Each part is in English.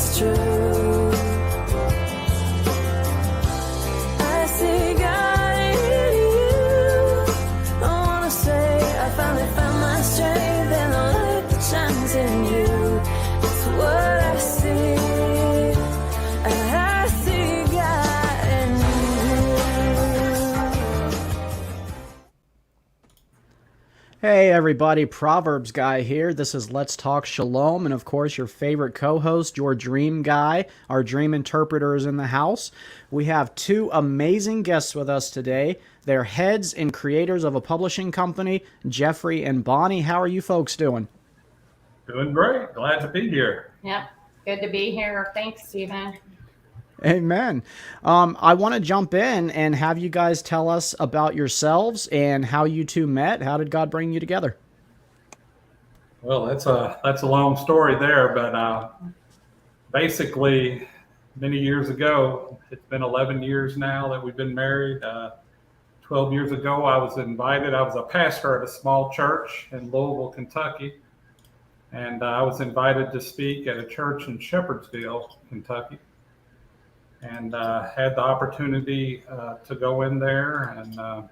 it's true. I see God in you. I wanna say I finally found my strength and the light that shines in you. It's what I see. I see God in you. Hey everybody, ProverbsGuy here. This is Let's Talk Shalom, and of course your favorite co-host, your dream guy. Our dream interpreter is in the house. We have two amazing guests with us today. They're heads and creators of a publishing company, Jeffrey and Bonnie. How are you folks doing? Doing great. Glad to be here. Yep. Good to be here. Thanks, Stephen. Amen. I want to jump in and have you guys tell us about yourselves and how you two met. How did God bring you together? Well, that's a long story there, but basically, many years ago, it's been 11 years now that we've been married. 12 years ago, I was invited. I was a pastor at a small church in Louisville, Kentucky, and I was invited to speak at a church in Shepherdsville, Kentucky. And had the opportunity to go in there and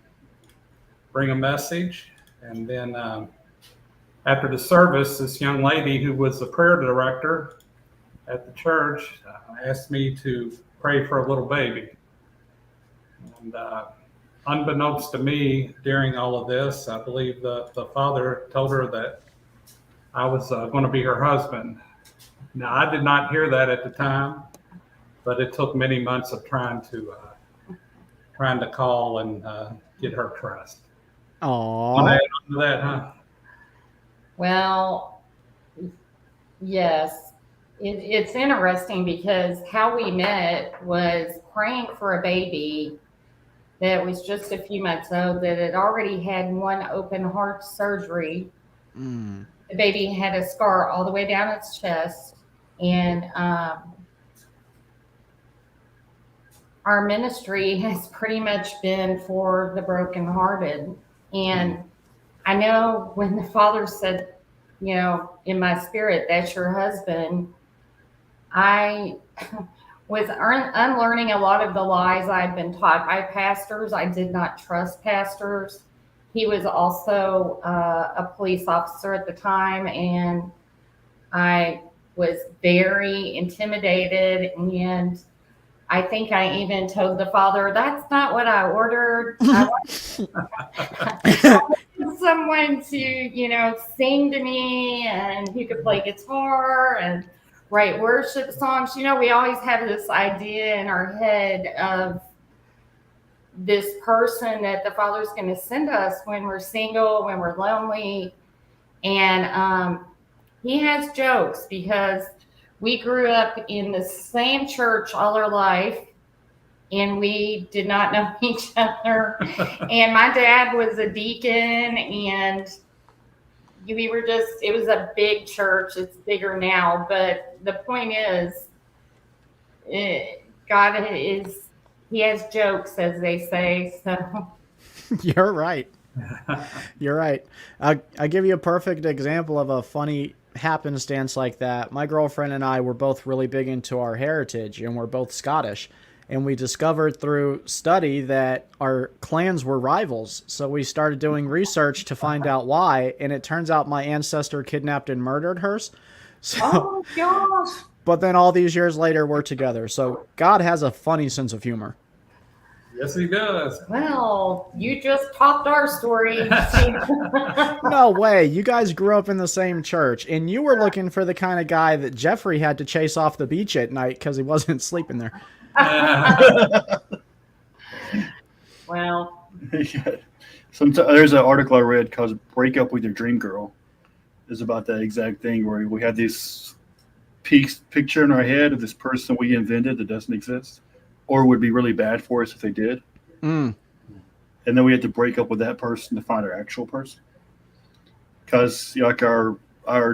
bring a message. And then after the service, this young lady who was the prayer director at the church asked me to pray for a little baby. And unbeknownst to me, during all of this, I believe the father told her that I was going to be her husband. Now, I did not hear that at the time. But it took many months of trying to call and get her trust. Aww. Want to add on to that, huh? Well, yes. It's interesting because how we met was praying for a baby that was just a few months old that had already had one open heart surgery. The baby had a scar all the way down its chest. And our ministry has pretty much been for the brokenhearted. And I know when the father said, you know, in my spirit, that's your husband, I was unlearning a lot of the lies I'd been taught by pastors. I did not trust pastors. He was also a police officer at the time, and I was very intimidated, and I think I even told the father, that's not what I ordered. I wanted someone to, you know, sing to me and who could play guitar and write worship songs. You know, we always have this idea in our head of this person that the Father's going to send us when we're single, when we're lonely. And he has jokes because we grew up in the same church all our life, and we did not know each other. And my dad was a deacon, and we were just, it was a big church. It's bigger now. But the point is, God is, he has jokes, as they say. So You're right. You're right. I'll give you a perfect example of a funny happenstance like that. My girlfriend and I were both really big into our heritage, and we're both Scottish. And we discovered through study that our clans were rivals. So we started doing research to find out why. And it turns out my ancestor kidnapped and murdered hers. So, oh, gosh. But then all these years later, we're together. So God has a funny sense of humor. Yes, he does. Well, you just topped our story. No way. You guys grew up in the same church, and you were looking for the kind of guy that Jeffrey had to chase off the beach at night because he wasn't sleeping there. Well, there's an article I read called "Break Up with Your Dream Girl." Is about that exact thing where we have this picture in our head of this person we invented that doesn't exist, or would be really bad for us if they did. And then we had to break up with that person to find our actual person. Because like our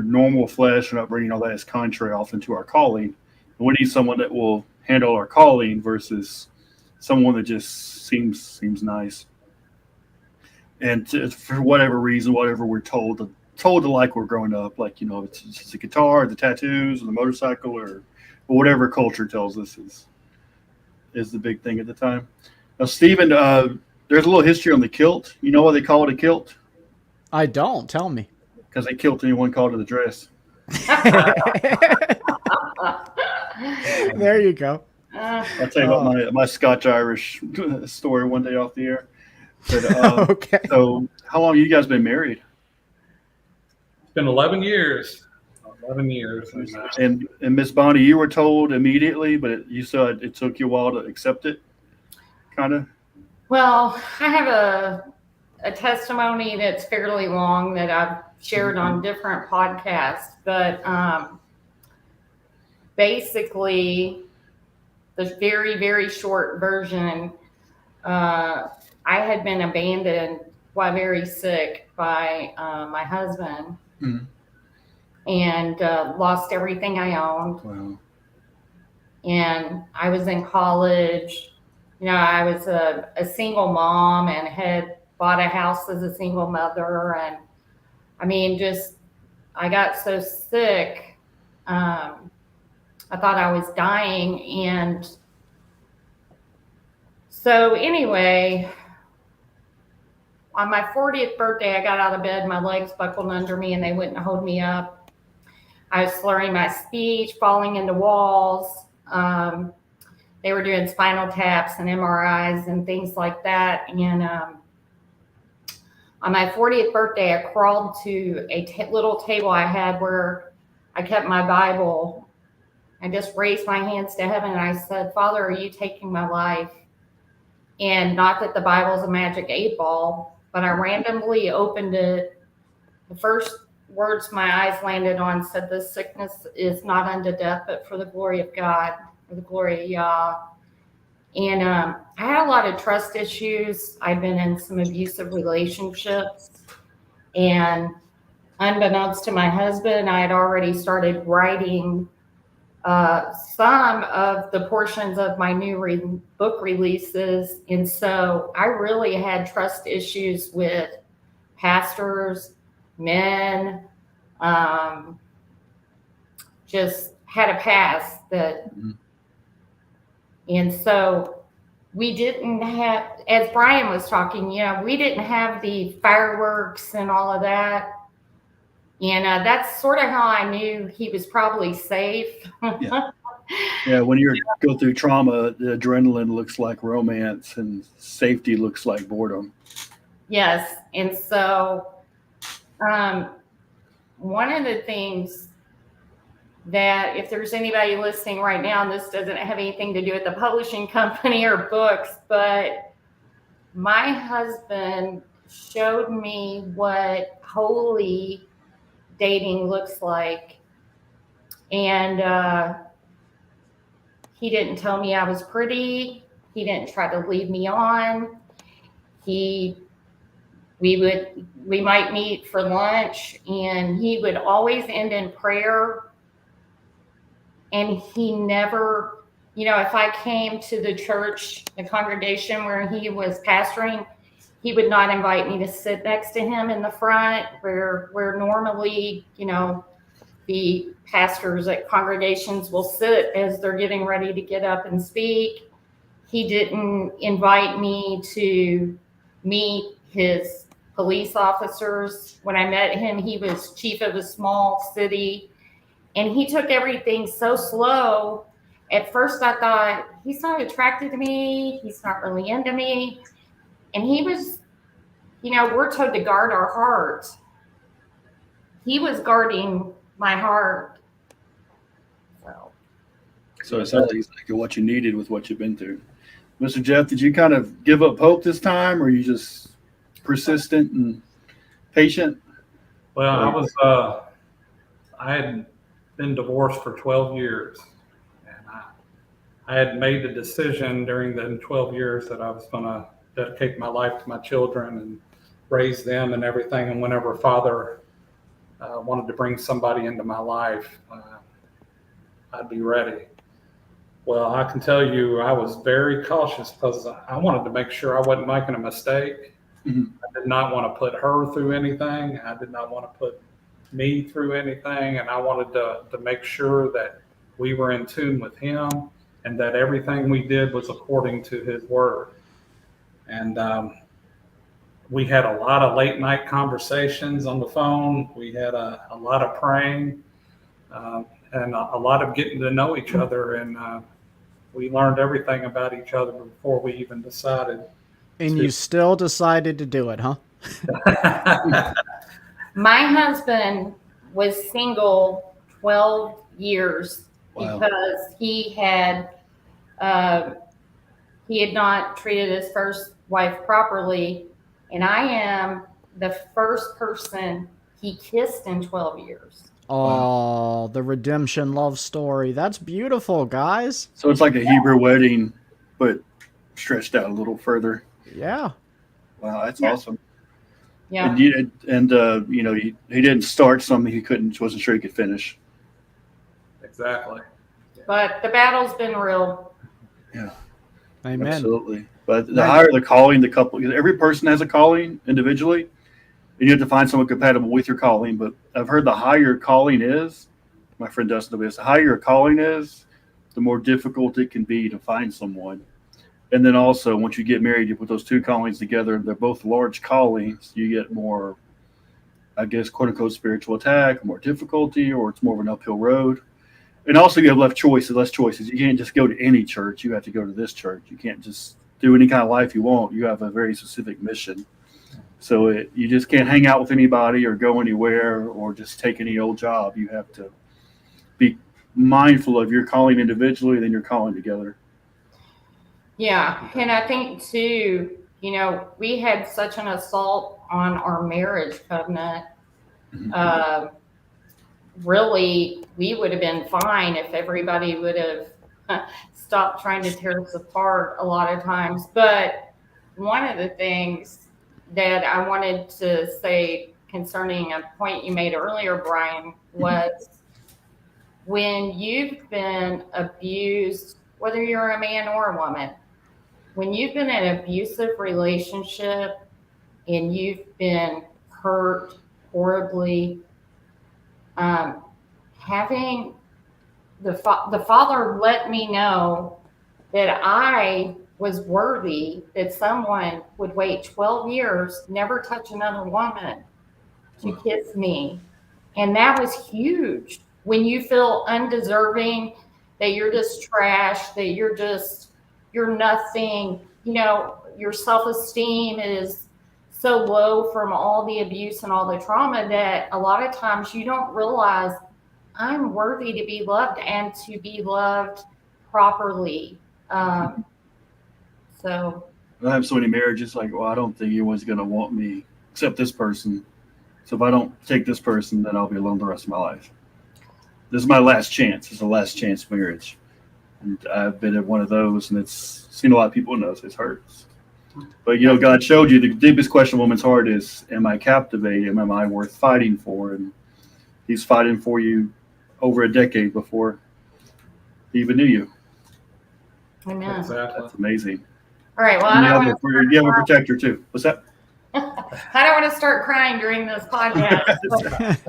normal flesh and upbringing, all that is contrary often to our calling. And we need someone that will handle our calling versus someone that just seems nice. And for whatever reason, whatever we're told to like we're growing up, like, you know, it's the guitar, the tattoos, or the motorcycle, or or whatever culture tells us is the big thing at the time. Now, Stephen, there's a little history on the kilt. You know why they call it a kilt? I don't. Tell me. Because they kilt anyone called it a dress. There you go. I'll tell you about my Scotch-Irish story one day off the air. But, Okay. So how long have you guys been married? It's been 11 years. 11 years. And Miss Bonnie, you were told immediately, but you said it took you a while to accept it, kind of? Well, I have a testimony that's fairly long that I've shared on different podcasts, but basically, the very, very short version, I had been abandoned while very sick by my husband. Mm-hmm. And lost everything I owned. Wow. And I was in college. You know, I was a single mom and had bought a house as a single mother. And I mean, I got so sick. I thought I was dying. And so anyway, on my 40th birthday, I got out of bed, my legs buckled under me and they wouldn't hold me up. I was slurring my speech, falling into walls. They were doing spinal taps and MRIs and things like that. And on my 40th birthday, I crawled to a little table I had where I kept my Bible. I just raised my hands to heaven and I said, Father, are you taking my life? And not that the Bible's a magic 8-ball, but I randomly opened it. The first words my eyes landed on said, this sickness is not unto death, but for the glory of God, for the glory of Yah. And I had a lot of trust issues. I've been in some abusive relationships. And unbeknownst to my husband, I had already started writing some of the portions of my new book releases. And so I really had trust issues with pastors, men, just had a past that, and so we didn't have, as Brian was talking, we didn't have the fireworks and all of that. And that's sort of how I knew he was probably safe. Yeah, when you go through trauma, the adrenaline looks like romance and safety looks like boredom. Yes. And so one of the things that, if there's anybody listening right now, and this doesn't have anything to do with the publishing company or books, but my husband showed me what holy dating looks like. And he didn't tell me I was pretty. He didn't try to lead me on. We might meet for lunch and he would always end in prayer. And he never, if I came to the church, the congregation where he was pastoring, he would not invite me to sit next to him in the front where normally, the pastors at congregations will sit as they're getting ready to get up and speak. He didn't invite me to meet his police officers. When I met him, he was chief of a small city, and he took everything so slow. At first I thought, he's not attracted to me. He's not really into me. And he was, we're told to guard our heart. He was guarding my heart. So it sounds like exactly what you needed with what you've been through. Mr. Jeff, did you kind of give up hope this time, or are you just persistent and patient? Well, I had been divorced for 12 years. And I had made the decision during the 12 years that I was going to dedicate my life to my children and raise them and everything. And whenever Father wanted to bring somebody into my life, I'd be ready. Well, I can tell you I was very cautious because I wanted to make sure I wasn't making a mistake. Mm-hmm. I did not want to put her through anything. I did not want to put me through anything. And I wanted to make sure that we were in tune with him, and that everything we did was according to his word. And we had a lot of late night conversations on the phone. We had a lot of praying and a lot of getting to know each other. And we learned everything about each other before we even decided. And you still decided to do it, huh? My husband was single 12 years because he had not treated his first wife properly, and I am the first person he kissed in 12 years. Oh, the redemption love story. That's beautiful, guys. So it's like a Hebrew wedding, but stretched out a little further. Yeah. Wow, that's awesome. Yeah. And you know, he didn't start something he wasn't sure he could finish. Exactly. But the battle's been real. Yeah. Amen. Absolutely. But the higher the calling, the couple, every person has a calling individually, and you have to find someone compatible with your calling. But I've heard the higher your calling is, my friend Dustin, the higher your calling is, the more difficult it can be to find someone. And then also, once you get married, you put those two callings together. They're both large callings. You get more, I guess, quote unquote, spiritual attack, more difficulty, or it's more of an uphill road. And also, you have less choices. You can't just go to any church. You have to go to this church. You can't just do any kind of life you want. You have a very specific mission. So you just can't hang out with anybody or go anywhere or just take any old job. You have to be mindful of your calling individually, then your calling together. Yeah. And I think, too, you know, we had such an assault on our marriage covenant. Really, we would have been fine if everybody would have stopped trying to tear us apart a lot of times. But one of the things that I wanted to say concerning a point you made earlier, Brian, was when you've been abused, whether you're a man or a woman, when you've been in an abusive relationship and you've been hurt horribly, having the Father let me know that I was worthy, that someone would wait 12 years, never touch another woman to kiss me. And that was huge. When you feel undeserving, that you're just trash, that you're nothing, you know, your self-esteem is so low from all the abuse and all the trauma that a lot of times you don't realize I'm worthy to be loved and to be loved properly. So I have so many marriages like, well, I don't think anyone's going to want me except this person. So if I don't take this person, then I'll be alone the rest of my life. This is my last chance. It's a last chance marriage. And I've been in one of those, and it's seen a lot of people in those. It hurts. But, you know, God showed you the deepest question of a woman's heart is, am I captivated? Am I worth fighting for? And he's fighting for you over a decade before he even knew you. I know. Exactly. That's amazing. All right. Well, And you have a protector, too. What's that? I don't want to start crying during this podcast.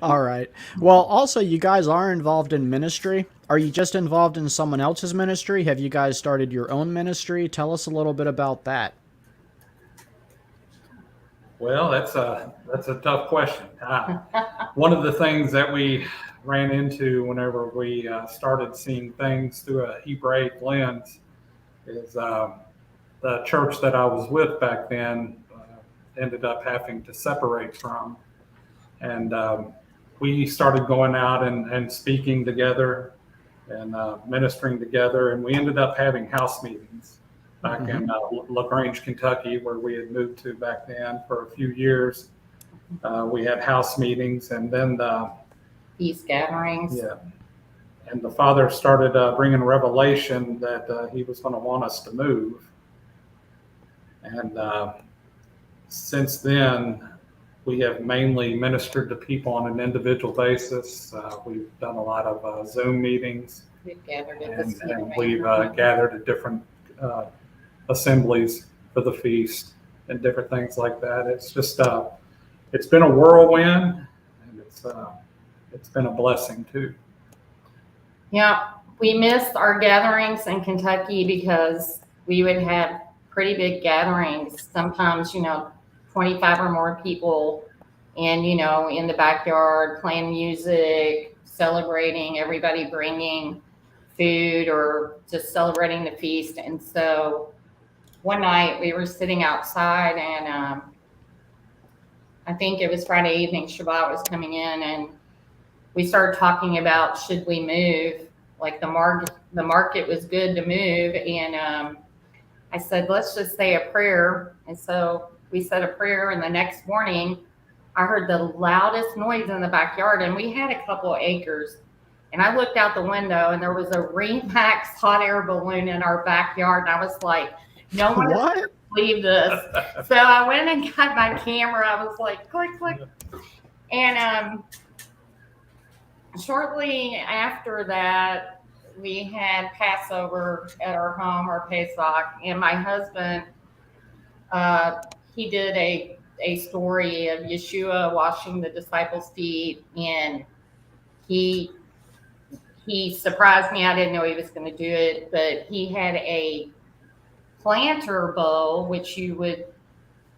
All right. Well, also, you guys are involved in ministry. Are you just involved in someone else's ministry? Have you guys started your own ministry? Tell us a little bit about that. Well, that's a tough question. One of the things that we ran into whenever we started seeing things through a Hebraic lens is the church that I was with back then ended up having to separate from. And we started going out and speaking together and ministering together. And we ended up having house meetings back in LaGrange, Kentucky, where we had moved to back then for a few years. We had house meetings, and then Feast gatherings. Yeah. And the Father started bringing revelation that he was going to want us to move. And since then, we have mainly ministered to people on an individual basis. We've done a lot of Zoom meetings. We've gathered at And we've gathered at different assemblies for the feast and different things like that. It's just, it's been a whirlwind, and it's been a blessing too. Yeah, we missed our gatherings in Kentucky because we would have pretty big gatherings. Sometimes, 25 or more people and, in the backyard playing music, celebrating, everybody bringing food or just celebrating the feast. And so one night we were sitting outside and I think it was Friday evening, Shabbat was coming in, and we started talking about should we move. Like the market was good to move, and I said let's just say a prayer. And so we said a prayer, and the next morning I heard the loudest noise in the backyard, and we had a couple of acres. And I looked out the window, and there was a Remax hot air balloon in our backyard, and I was like, no one is What? going to believe this. So I went and got my camera. I was like, click, click, and shortly after that, we had Passover at our home, or Pesach, and my husband, he did a story of Yeshua washing the disciples' feet, and he surprised me. I didn't know he was going to do it, but he had a planter bowl, which you would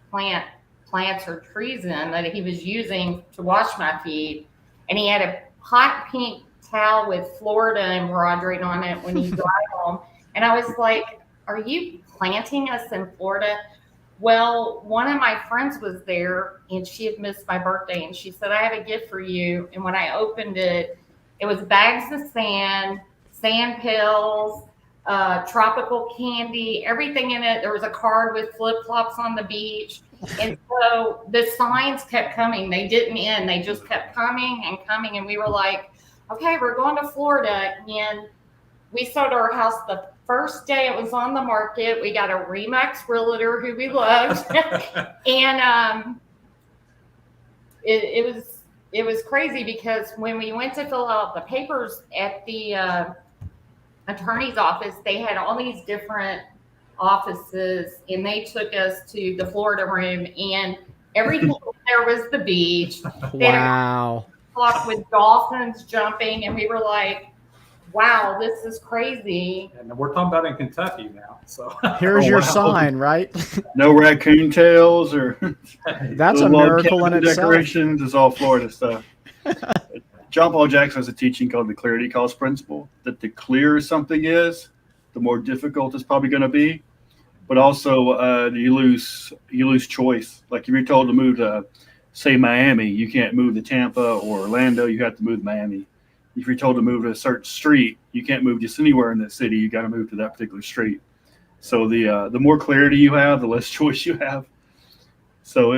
plant plants or trees in, that he was using to wash my feet, and he had a hot pink towel with Florida embroidered on it when he dried them. And I was like, are you planting us in Florida? Well, one of my friends was there, and she had missed my birthday, and she said, I have a gift for you. And when I opened it, it was bags of sand pills, tropical candy, everything in it. There was a card with flip-flops on the beach. And so the signs kept coming. They didn't end. They just kept coming and coming. And we were like, okay, we're going to Florida. And we sold our house the first day it was on the market. We got a Remax realtor who we loved. And it was crazy because when we went to fill out the papers at the attorney's office, they had all these different offices, and they took us to the Florida room, and everything there was the beach. Wow. With dolphins jumping, and we were like, wow, this is crazy. And we're talking about in Kentucky now. So Here's Oh, your wow. sign, right? No raccoon tails or That's a little log miracle in cabin itself. decorations. It's all Florida stuff. John Paul Jackson has a teaching called the clarity cost principle, that the clearer something is, the more difficult it's probably going to be. But also you lose choice. Like if you're told to move to, say, Miami, you can't move to Tampa or Orlando. You have to move to Miami. If you're told to move to a certain street, you can't move just anywhere in that city. You got to move to that particular street. So the more clarity you have, the less choice you have. So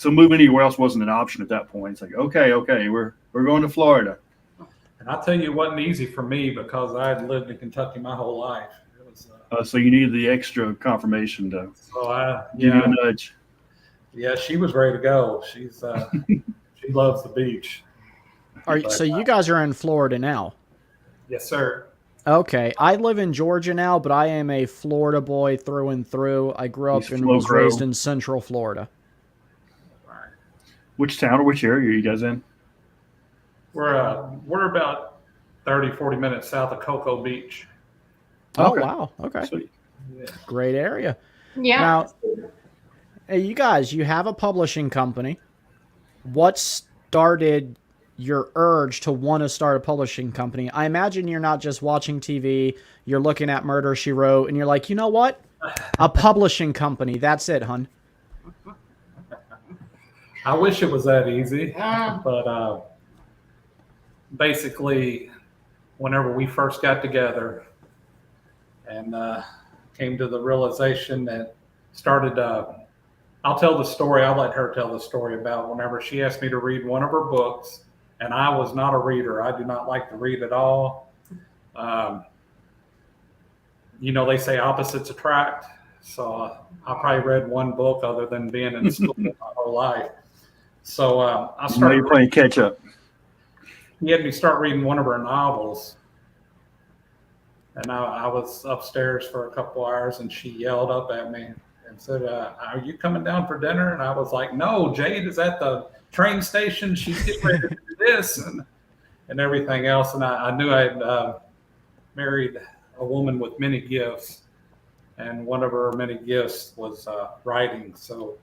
moving anywhere else wasn't an option at that point. It's like, okay, we're going to Florida. And I'll tell you, it wasn't easy for me because I had lived in Kentucky my whole life. It was, So you needed the extra confirmation to give you a nudge. Yeah, she was ready to go. She's she loves the beach. So you guys are in Florida now? Yes, sir. Okay. I live in Georgia now, but I am a Florida boy through and through. I grew up and was raised in Central Florida. All right. Which town or which area are you guys in? We're about 30, 40 minutes south of Cocoa Beach. Oh, Okay. wow. Okay. Sweet. Yeah. Great area. Yeah. Now, hey, you guys, you have a publishing company. What started your urge to want to start a publishing company? I imagine you're not just watching TV, you're looking at Murder, She Wrote, and you're like, you know what? A publishing company. That's it, hun. I wish it was that easy, Yeah. but basically, whenever we first got together and came to the realization that started, I'll tell the story. I'll let her tell the story about whenever she asked me to read one of her books, and I was not a reader. I do not like to read at all. They say opposites attract. So I probably read one book other than being in school my whole life. So I Now started. you're playing catch up. He had me start reading one of her novels. And I was upstairs for a couple hours, and she yelled up at me and said, are you coming down for dinner? And I was like, no, Jade is at the train station. She's getting ready to do this. and everything else. And I knew I had married a woman with many gifts, and one of her many gifts was writing. So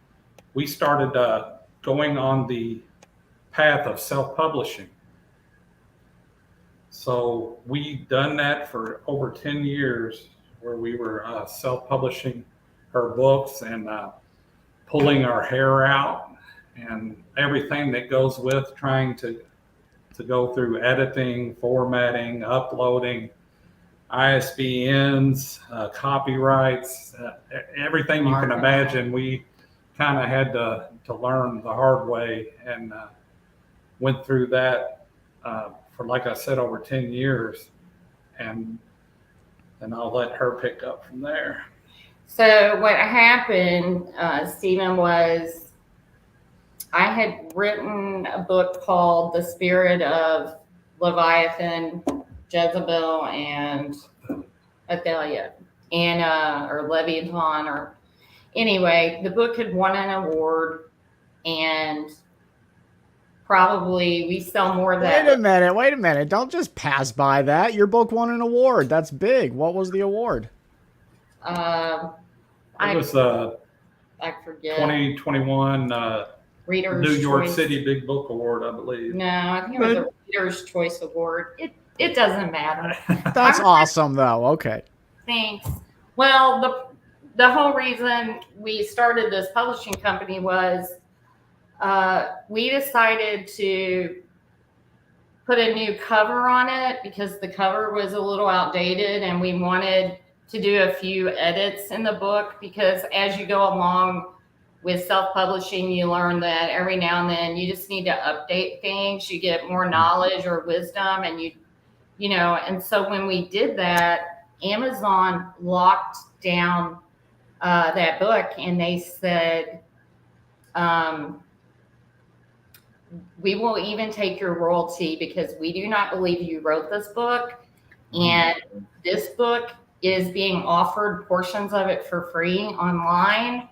we started going on the path of self-publishing. So we done that for over 10 years, where we were self-publishing our books and pulling our hair out and everything that goes with trying to go through editing, formatting, uploading, ISBNs, copyrights, everything you can imagine. We kind of had to learn the hard way, and went through that for, like I said, over 10 years. And I'll let her pick up from there. So what happened, Stephen, was I had written a book called The Spirit of Leviathan, Jezebel, and Athaliah, and or Leviathan, or anyway, the book had won an award, and probably we sell more of that. Wait a minute. Don't just pass by that. Your book won an award. That's big. What was the award? It was I forget. 2021 Reader's New York Choice. City Big Book Award, I believe. No, I think it was a Reader's Choice Award. It doesn't matter. That's awesome, though. Okay. Thanks. Well, the whole reason we started this publishing company was we decided to put a new cover on it because the cover was a little outdated, and we wanted to do a few edits in the book, because as you go along with self-publishing, you learn that every now and then you just need to update things. You get more knowledge or wisdom, and you know, and so when we did that, Amazon locked down that book, and they said, we will even take your royalty because we do not believe you wrote this book, and this book is being offered portions of it for free online.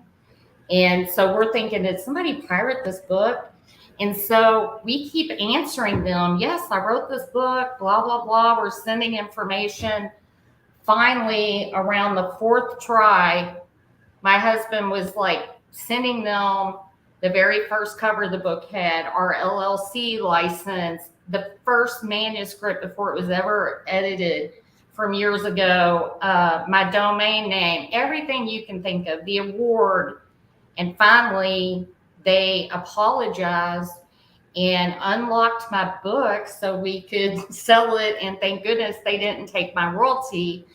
And so we're thinking, did somebody pirate this book? And so we keep answering them, yes, I wrote this book, blah, blah, blah. We're sending information. Finally, around the fourth try, my husband was like sending them the very first cover the book had, our LLC license, the first manuscript before it was ever edited from years ago, my domain name, everything you can think of, the award. And finally, they apologized and unlocked my book so we could sell it. And thank goodness they didn't take my royalty.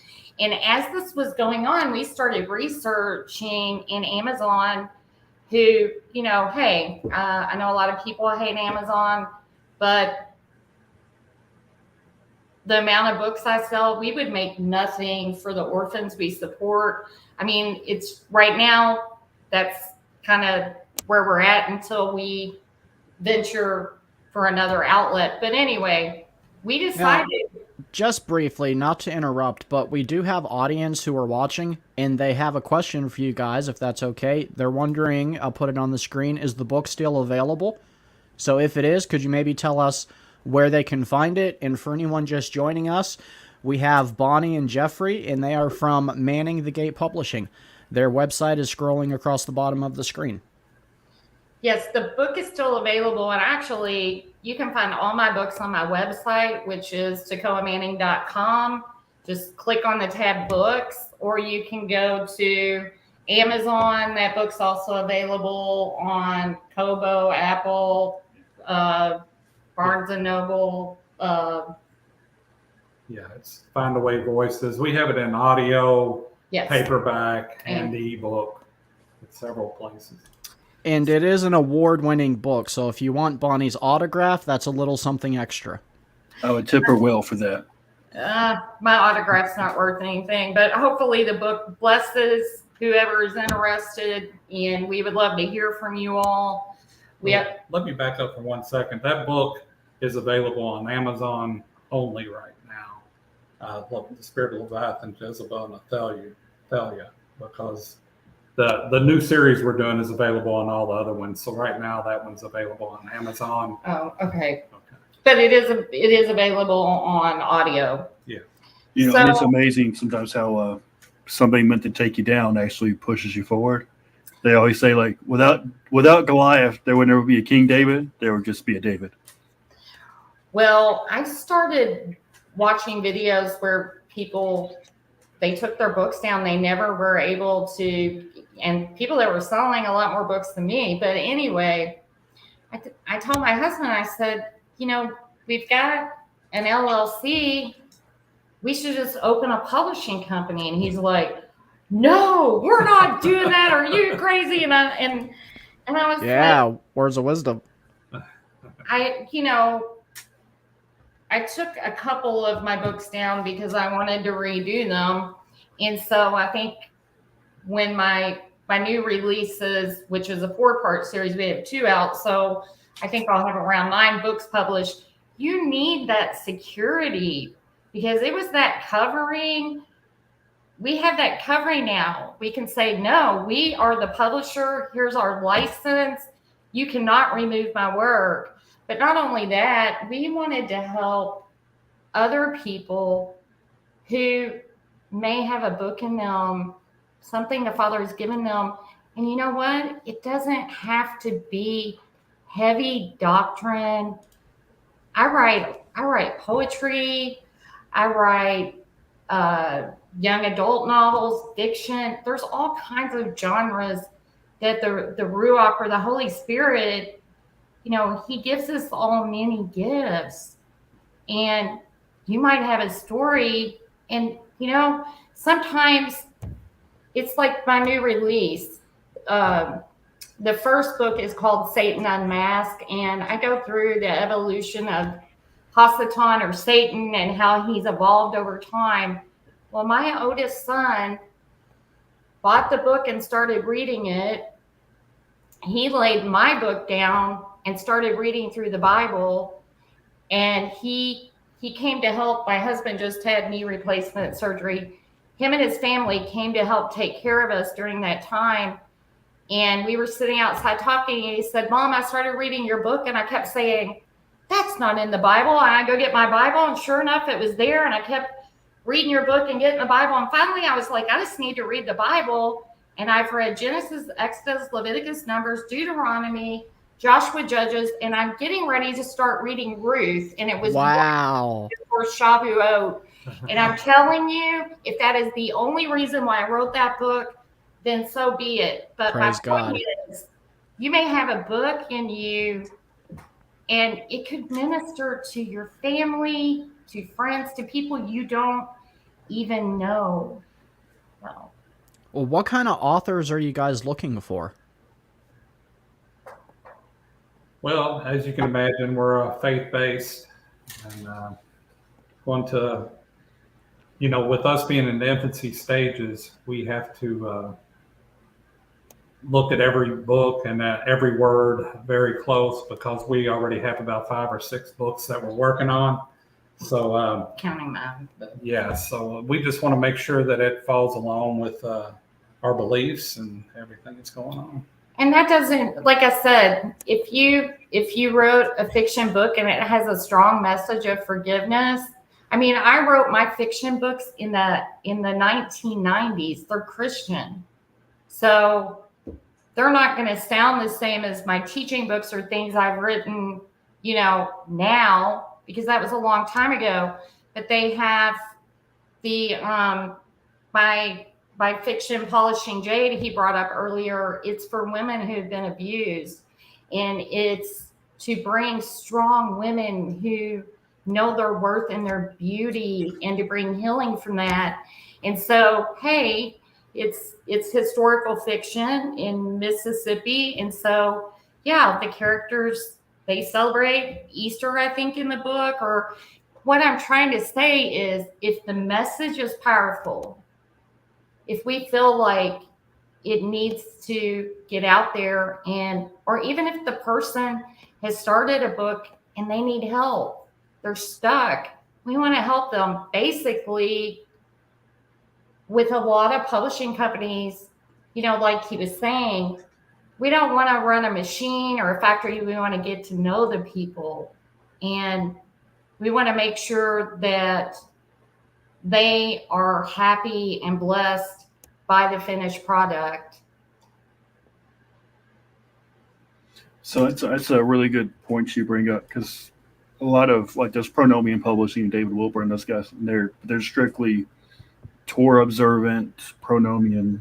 And as this was going on, we started researching in Amazon who, you know, hey, I know a lot of people hate Amazon, but the amount of books I sell, we would make nothing for the orphans we support. I mean, it's right now, that's kind of where we're at until we venture for another outlet. But anyway, we decided. Now, just briefly, not to interrupt, but we do have audience who are watching, and they have a question for you guys, if that's okay. They're wondering, I'll put it on the screen, is the book still available? So if it is, could you maybe tell us where they can find it? And for anyone just joining us, we have Bonnie and Jeffrey, and they are from Manning the Gate Publishing. Their website is scrolling across the bottom of the screen. Yes, the book is still available, and actually, you can find all my books on my website, which is tacoamanning.com. Just click on the tab books, or you can go to Amazon. That book's also available on Kobo, Apple, Barnes and Noble. Yeah, it's Find a Way Voices. We have it in audio, Yes. paperback, and ebook at several places. And it is an award-winning book, so if you want Bonnie's autograph, that's a little something extra. I would tip her well for that. My autograph's not worth anything, but hopefully the book blesses whoever is interested, and we would love to hear from you all. Let me back up for 1 second. That book is available on Amazon only right now. The Spirit of Leviathan, Jezebel, and Athaliah, because the new series we're doing is available on all the other ones. So right now that one's available on Amazon. Oh, okay. but it is available on audio. Yeah. You know, So- and it's amazing sometimes how somebody meant to take you down actually pushes you forward. They always say, like, without Goliath, there would never be a King David. There would just be a David. Well, I started watching videos where they took their books down. They never were able to, and people that were selling a lot more books than me. But anyway, I told my husband, I said, you know, we've got an LLC. We should just open a publishing company. And he's like, no, we're not doing that. Are you crazy? And I was like, words of wisdom. I took a couple of my books down because I wanted to redo them. And so I think when my new releases, which is a 4-part series, we have 2 out. So I think I'll have around 9 books published. You need that security because it was that covering. We have that covering now. We can say, no, we are the publisher. Here's our license. You cannot remove my work. But not only that, we wanted to help other people who may have a book in them, something the Father has given them. And you know what? It doesn't have to be heavy doctrine. I write poetry. I write young adult novels, fiction. There's all kinds of genres that the Ruach or the Holy Spirit, you know, he gives us all many gifts. And you might have a story, and, you know, sometimes it's like my new release. The first book is called Satan Unmasked, and I go through the evolution of Hasatan or Satan and how he's evolved over time. Well, my oldest son bought the book and started reading it. He laid my book down and started reading through the Bible, and he came to help. My husband just had knee replacement surgery. Him and his family came to help take care of us during that time. And we were sitting outside talking, and he said, Mom, I started reading your book. And I kept saying, that's not in the Bible. And I go get my Bible, and sure enough, it was there. And I kept reading your book and getting the Bible. And finally, I was like, I just need to read the Bible. And I've read Genesis, Exodus, Leviticus, Numbers, Deuteronomy, Joshua, Judges, and I'm getting ready to start reading Ruth. And it was Wow. for Shavuot. And I'm telling you, if that is the only reason why I wrote that book, then so be it. But Praise my point God. is, you may have a book in you, and it could minister to your family, to friends, to people you don't even know. So. Well, what kind of authors are you guys looking for? Well, as you can imagine, we're faith-based, and want to, you know, with us being in the infancy stages, we have to look at every book and every word very close, because we already have about 5 or 6 books that we're working on. So Counting them. yeah, so we just want to make sure that it falls along with our beliefs and everything that's going on. And that doesn't, like I said, if you wrote a fiction book and it has a strong message of forgiveness. I mean, I wrote my fiction books in the 1990s. They're Christian. So they're not going to sound the same as my teaching books or things I've written, you know, now, because that was a long time ago. But they have the by fiction Polishing Jade, he brought up earlier, it's for women who've been abused. And it's to bring strong women who know their worth and their beauty, and to bring healing from that. And so, hey, it's historical fiction in Mississippi. And so, yeah, the characters, they celebrate Easter, I think, in the book. Or what I'm trying to say is, if the message is powerful, if we feel like it needs to get out there, and or even if the person has started a book and they need help, they're stuck, we want to help them. Basically, with a lot of publishing companies, you know, like he was saying, we don't want to run a machine or a factory. We want to get to know the people. And we want to make sure that they are happy and blessed by the finished product. So that's a really good point you bring up, because a lot of like there's Pronomian Publishing, David Wilbur, those guys, and they're strictly Torah observant Pronomian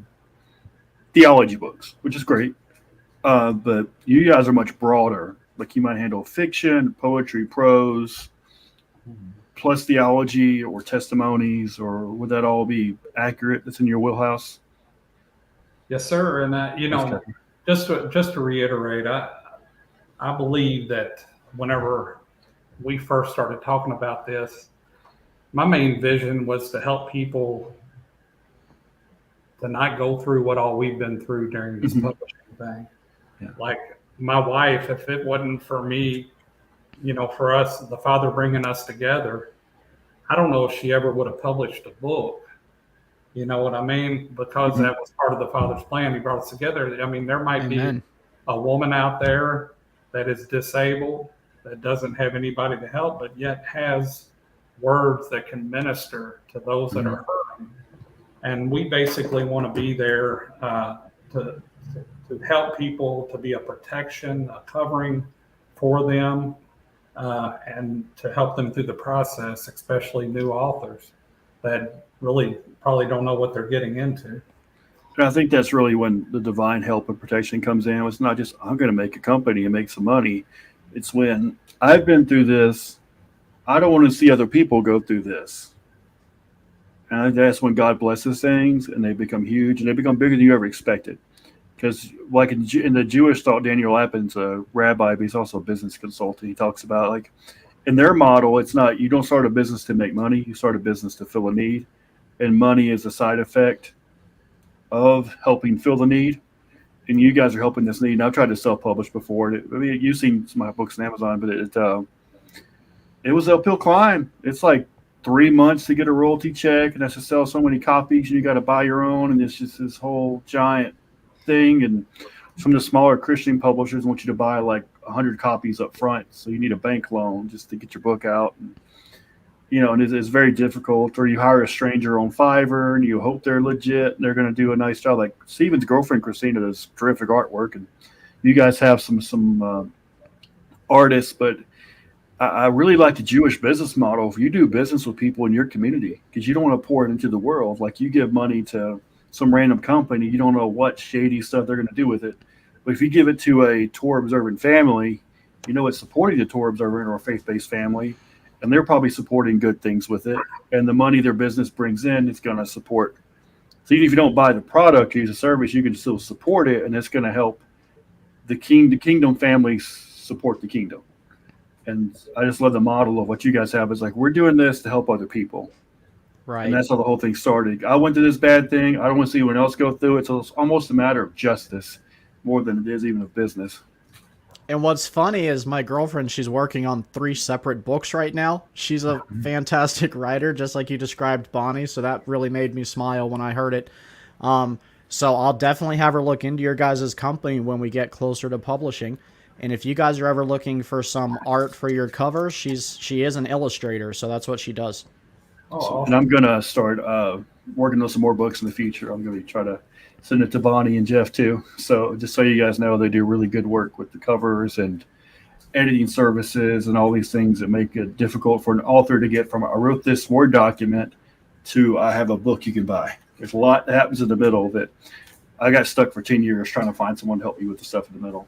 theology books, which is great. But you guys are much broader. Like you might handle fiction, poetry, prose, plus theology or testimonies, or would that all be accurate? That's in your wheelhouse? Yes, sir. And you know, Okay. just to reiterate, I believe that whenever we first started talking about this, my main vision was to help people to not go through what all we've been through during this publishing thing. Yeah. Like my wife, if it wasn't for me, you know, for us, the Father bringing us together, I don't know if she ever would have published a book. You know what I mean? Because that was part of the Father's plan. He brought us together. I mean, there might Amen. be a woman out there that is disabled, that doesn't have anybody to help, but yet has words that can minister to those that are hurting. And we basically want to be there to help people, to be a protection, a covering for them, and to help them through the process, especially new authors that really probably don't know what they're getting into. And I think that's really when the divine help and protection comes in. It's not just, I'm going to make a company and make some money. It's when I've been through this, I don't want to see other people go through this. And I think that's when God blesses things and they become huge and they become bigger than you ever expected. Because like in the Jewish thought, Daniel Lapin's a rabbi, but he's also a business consultant. He talks about like in their model, it's not, you don't start a business to make money. You start a business to fill a need. And money is a side effect of helping fill the need. And you guys are helping this need. And I've tried to self-publish before. I mean, you've seen some of my books on Amazon, but it was an uphill climb. It's like 3 months to get a royalty check, and that's to sell so many copies. And you got to buy your own, and it's just this whole giant thing. And some of the smaller Christian publishers want you to buy like 100 copies up front, so you need a bank loan just to get your book out. And, you know, and it's very difficult. Or you hire a stranger on Fiverr, and you hope they're legit and they're going to do a nice job. Like Stephen's girlfriend Christina does terrific artwork, and you guys have some artists, but I really like the Jewish business model. If you do business with people in your community, because you don't want to pour it into the world, like you give money to some random company, you don't know what shady stuff they're going to do with it. But if you give it to a Torah observant family, you know it's supporting the Torah observant or a faith-based family, and they're probably supporting good things with it. And the money their business brings in, it's going to support. So even if you don't buy the product, use a service, you can still support it, and it's going to help the kingdom families support the kingdom. And I just love the model of what you guys have. Is like, we're doing this to help other people. Right. And that's how the whole thing started. I went through this bad thing. I don't want to see anyone else go through it. So it's almost a matter of justice more than it is even of business. And what's funny is my girlfriend, she's working on 3 separate books right now. She's a fantastic writer, just like you described, Bonnie. So that really made me smile when I heard it. So I'll definitely have her look into your guys' company when we get closer to publishing. And if you guys are ever looking for some art for your cover, she is an illustrator, so that's what she does. Oh, awesome. And I'm going to start working on some more books in the future. I'm going to try to send it to Bonnie and Jeff too. So just so you guys know, they do really good work with the covers and editing services and all these things that make it difficult for an author to get from I wrote this Word document to I have a book you can buy. There's a lot that happens in the middle that I got stuck for 10 years trying to find someone to help me with the stuff in the middle.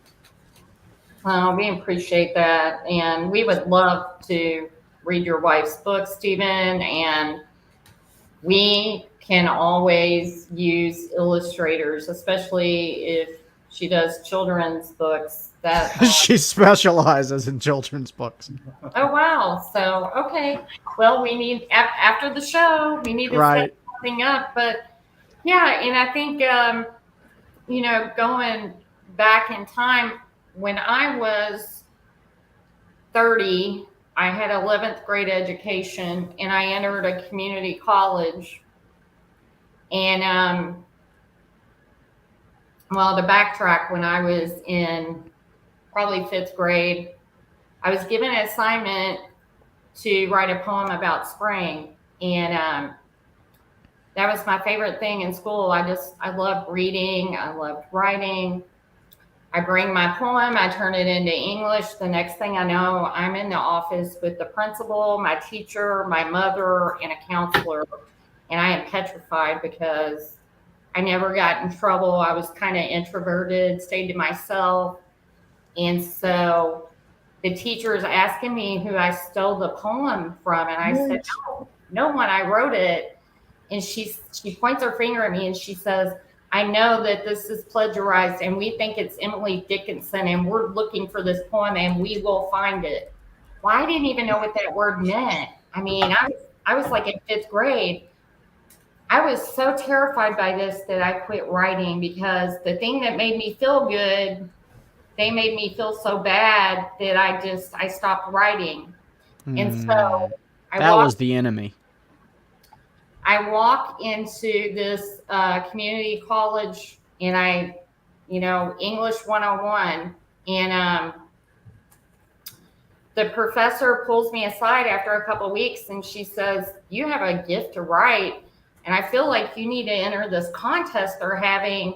We appreciate that. And we would love to read your wife's book, Stephen. And we can always use illustrators, especially if she does children's books. That She specializes in children's books. Oh, wow. So, okay. Well, we need, after the show, we need to Right. set something up. But yeah, and I think, you know, going back in time, when I was 30, I had 11th grade education and I entered a community college. And, well, to backtrack, when I was in probably 5th grade, I was given an assignment to write a poem about spring. And that was my favorite thing in school. I loved reading. I loved writing. I bring my poem, I turn it into English. The next thing I know, I'm in the office with the principal, my teacher, my mother, and a counselor. And I am petrified because I never got in trouble. I was kind of introverted, stayed to myself. And so the teacher is asking me who I stole the poem from. And I said, no one, I wrote it. And she points her finger at me and she says, I know that this is plagiarized and we think it's Emily Dickinson and we're looking for this poem and we will find it. Well, I didn't even know what that word meant. I mean, I was like in 5th grade. I was so terrified by this that I quit writing because the thing that made me feel good, they made me feel so bad that I stopped writing. And so that was the enemy. I walk into this community college and English 101. And the professor pulls me aside after a couple of weeks and she says, you have a gift to write. And I feel like you need to enter this contest they're having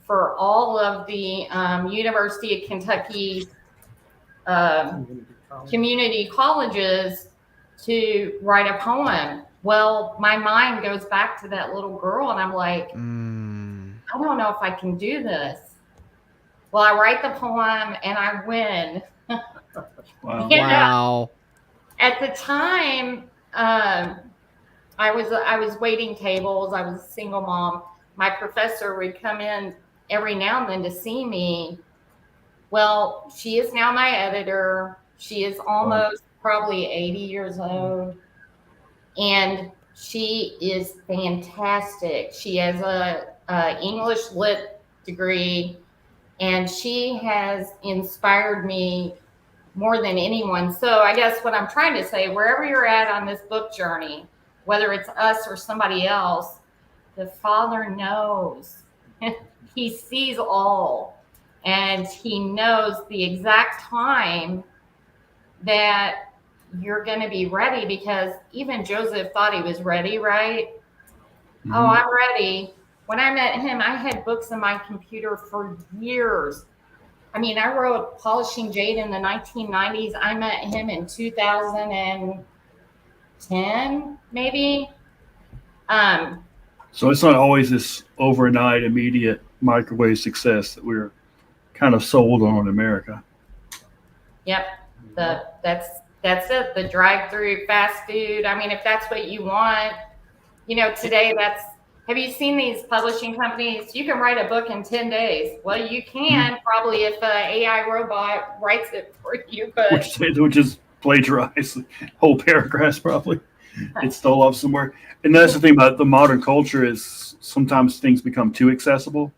for all of the University of Kentucky community colleges to write a poem. Well, my mind goes back to that little girl and I'm like, I don't know if I can do this. Well, I write the poem and I win. Wow. Wow. At the time, I was waiting tables. I was a single mom. My professor would come in every now and then to see me. Well, she is now my editor. She is almost probably 80 years old. And she is fantastic. She has a English Lit degree, and she has inspired me more than anyone. So I guess what I'm trying to say, wherever you're at on this book journey, whether it's us or somebody else, the Father knows. He sees all, and he knows the exact time that you're going to be ready, because even Joseph thought he was ready, right? Mm-hmm. Oh, I'm ready. When I met him, I had books in my computer for years. I mean, I wrote Polishing Jade in the 1990s. I met him in 2010, maybe. So it's not always this overnight, immediate microwave success that we're kind of sold on in America. Yep. That's it. The drive-through fast food. I mean, if that's what you want, today have you seen these publishing companies? You can write a book in 10 days. Well, you can probably if an AI robot writes it for you, but which is plagiarize whole paragraphs probably. It stole off somewhere. And that's the thing about the modern culture is sometimes things become too accessible.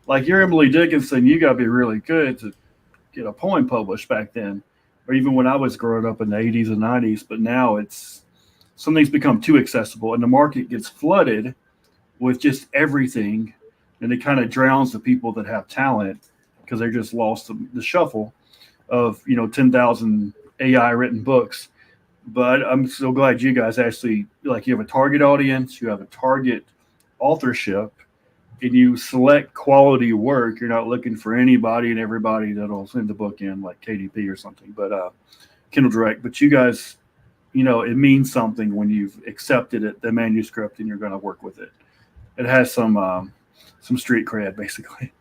Like you're Emily Dickinson, you got to be really good to get a poem published back then. Or even when I was growing up in the 80s and 90s, but now some things become too accessible and the market gets flooded with just everything, and it kind of drowns the people that have talent because they're just lost the shuffle of 10,000 AI written books. But I'm so glad you guys actually you have a target audience, you have a target authorship, and you select quality work. You're not looking for anybody and everybody that'll send the book in like KDP or something, but Kindle Direct. But you guys, it means something when you've accepted it, the manuscript, and you're going to work with it. It has some street cred, basically.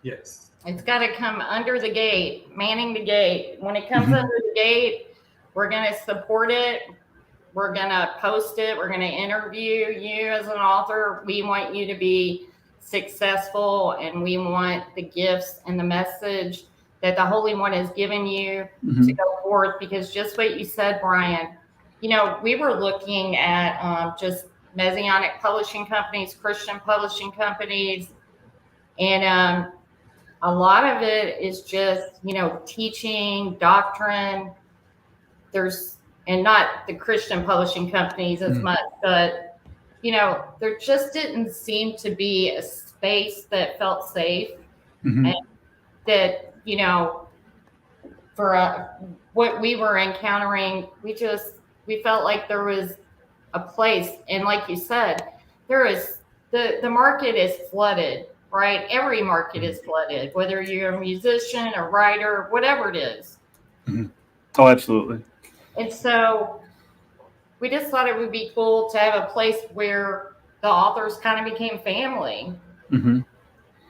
Yes. It's got to come under the gate, manning the gate. When it comes under the gate, we're going to support it. We're going to post it. We're going to interview you as an author. We want you to be successful, and we want the gifts and the message that the Holy One has given you to go forth. Because just what you said, Brian, we were looking at just Messianic publishing companies, Christian publishing companies, and a lot of it is just, teaching, doctrine. And not the Christian publishing companies as much, but, there just didn't seem to be a space that felt safe and that, for what we were encountering. We felt like there was a place, and like you said, there is the market is flooded, right? Every market is flooded, whether you're a musician, a writer, whatever it is. Mm-hmm. Oh, absolutely. And so we just thought it would be cool to have a place where the authors kind of became family. Mm-hmm.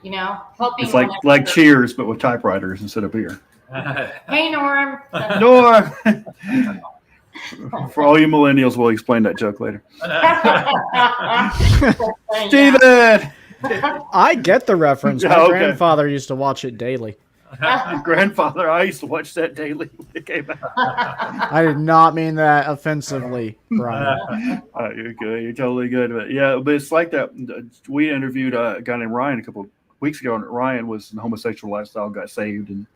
You know, helping. It's like Cheers, but with typewriters instead of beer. Hey, Norm. Norm. For all you millennials, we'll explain that joke later. Steven! I get the reference. My grandfather used to watch it daily. Grandfather, I used to watch that daily when it came out. I did not mean that offensively, Brian. You're good. You're totally good. But yeah, but it's like that. We interviewed a guy named Ryan a couple of weeks ago, and Ryan was in a homosexual lifestyle, got saved, and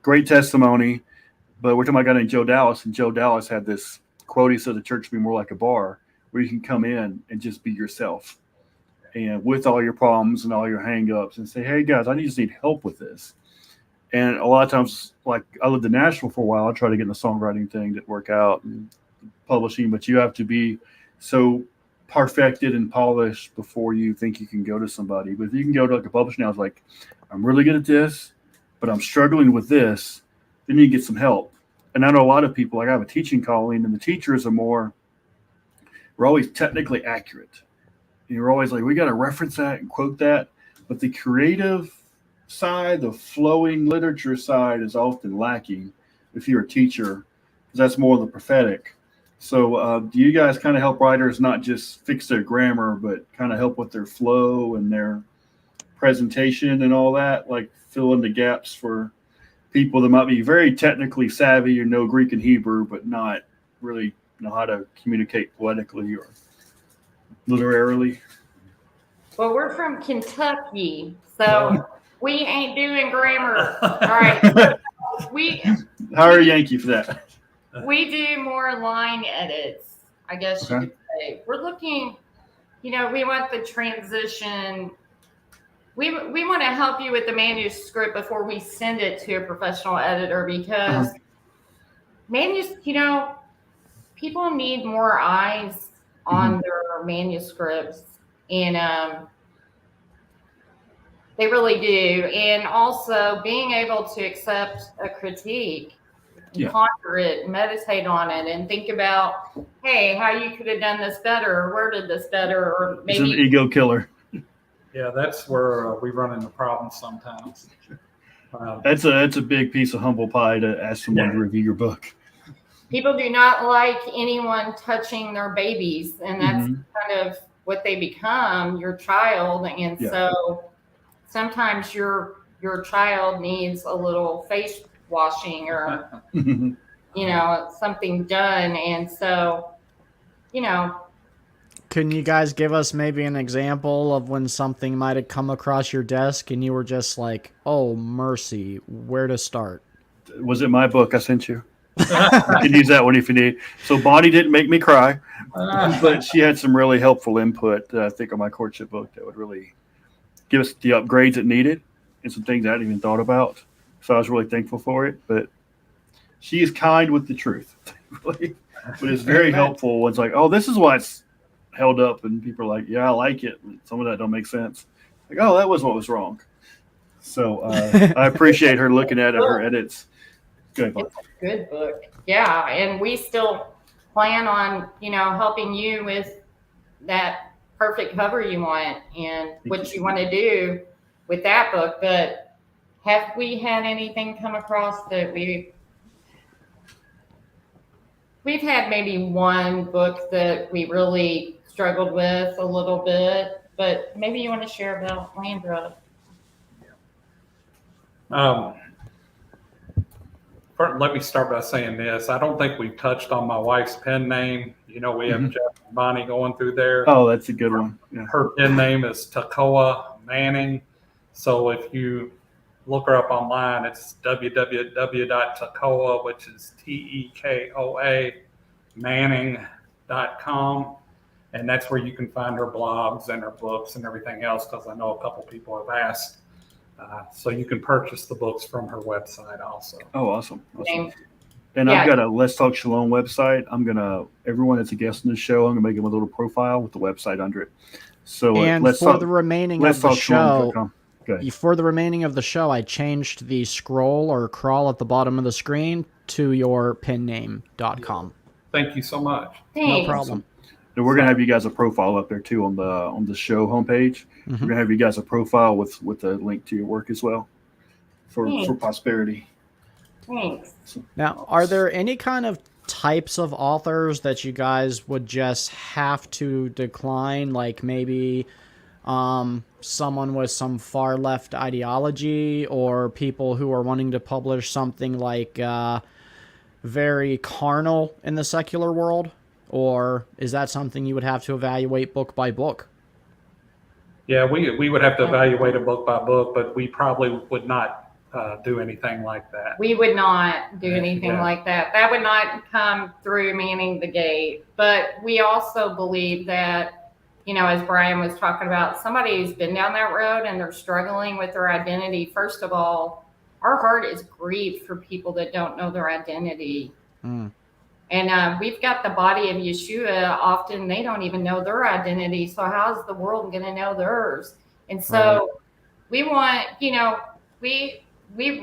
great testimony. But we're talking about a guy named Joe Dallas, and Joe Dallas had this quote. He said the church would be more like a bar where you can come in and just be yourself, and with all your problems and all your hang-ups, and say, hey, guys, I just need help with this. And a lot of times, like I lived in Nashville for a while, I tried to get in the songwriting thing, didn't work out, and publishing, but you have to be so perfected and polished before you think you can go to somebody. But if you can go to like a publisher now, it's like, I'm really good at this, but I'm struggling with this, then you get some help. And I know a lot of people, like I have a teaching calling, and the teachers we're always technically accurate. And you're always like, we got to reference that and quote that. But the creative side, the flowing literature side is often lacking if you're a teacher, because that's more the prophetic. So do you guys kind of help writers not just fix their grammar, but kind of help with their flow and their presentation and all that, like fill in the gaps for people that might be very technically savvy or know Greek and Hebrew, but not really know how to communicate poetically or literarily? Well, we're from Kentucky, so we ain't doing grammar. All right. Hire a Yankee for that. We do more line edits, I guess you could say. We're looking, we want the transition. We want to help you with the manuscript before we send it to a professional editor, because people need more eyes on their manuscripts, and they really do. And also being able to accept a critique, and ponder it, meditate on it, and think about, hey, how you could have done this better, or worded this better, or maybe it's an ego killer. Yeah, that's where we run into problems sometimes. That's a big piece of humble pie to ask someone to review your book. People do not like anyone touching their babies, and that's kind of what they become, your child. And so sometimes your child needs a little face washing or something done. And so can you guys give us maybe an example of when something might have come across your desk and you were just like, oh mercy, where to start? Was it my book I sent you? You can use that one if you need. So Bonnie didn't make me cry, but she had some really helpful input, I think, on my courtship book that would really give us the upgrades it needed and some things I hadn't even thought about. So I was really thankful for it. But she is kind with the truth. But it's very helpful when it's like, oh, this is why it's held up. And people are like, yeah, I like it. Some of that don't make sense. Like, oh, that was what was wrong. So I appreciate her looking at it, her edits. Good book. It's a good book. Yeah. And we still plan on, helping you with that perfect cover you want and what you want to do with that book. But have we had anything come across that we've had maybe one book that we really struggled with a little bit, but maybe you want to share about Landra. Let me start by saying this. I don't think we've touched on my wife's pen name. We have Jeff and Bonnie going through there. Oh, that's a good one. Yeah. Her pen name is Tekoa Manning. So if you look her up online, it's www.tekoa, which is TEKOA, Manning.com. And that's where you can find her blogs and her books and everything else, because I know a couple people have asked So you can purchase the books from her website also. Oh, awesome. Name. And Yeah. I've got a Let's Talk Shalom website. Everyone that's a guest in the show, I'm gonna make them a little profile with the website under it. So And for the remaining of the show, Okay. for the remaining of the show, I changed the scroll or crawl at the bottom of the screen to yourpinname.com. Thank you so much. No Thanks. problem. And we're gonna have you guys a profile up there too on the show homepage. We're gonna have you guys a profile with a link to your work as well for prosperity. Thanks. Now, are there any kind of types of authors that you guys would just have to decline, like maybe someone with some far left ideology, or people who are wanting to publish something like very carnal in the secular world? Or is that something you would have to evaluate book by book? Yeah, we would have to evaluate a book by book, but we probably would not do anything like that. We would not do anything Yeah. like that. That would not come through manning the gate. But we also believe that, as Brian was talking about, somebody who's been down that road and they're struggling with their identity. First of all, our heart is grieved for people that don't know their identity. And we've got the body of Yeshua. Often they don't even know their identity. So how's the world going to know theirs? And so we want, we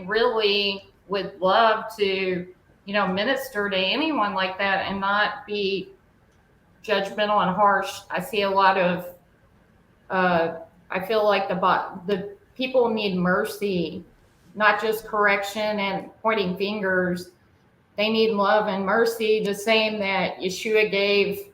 really would love to, minister to anyone like that and not be judgmental and harsh. I see a lot of, I feel like the people need mercy, not just correction and pointing fingers. They need love and mercy, the same that Yeshua gave,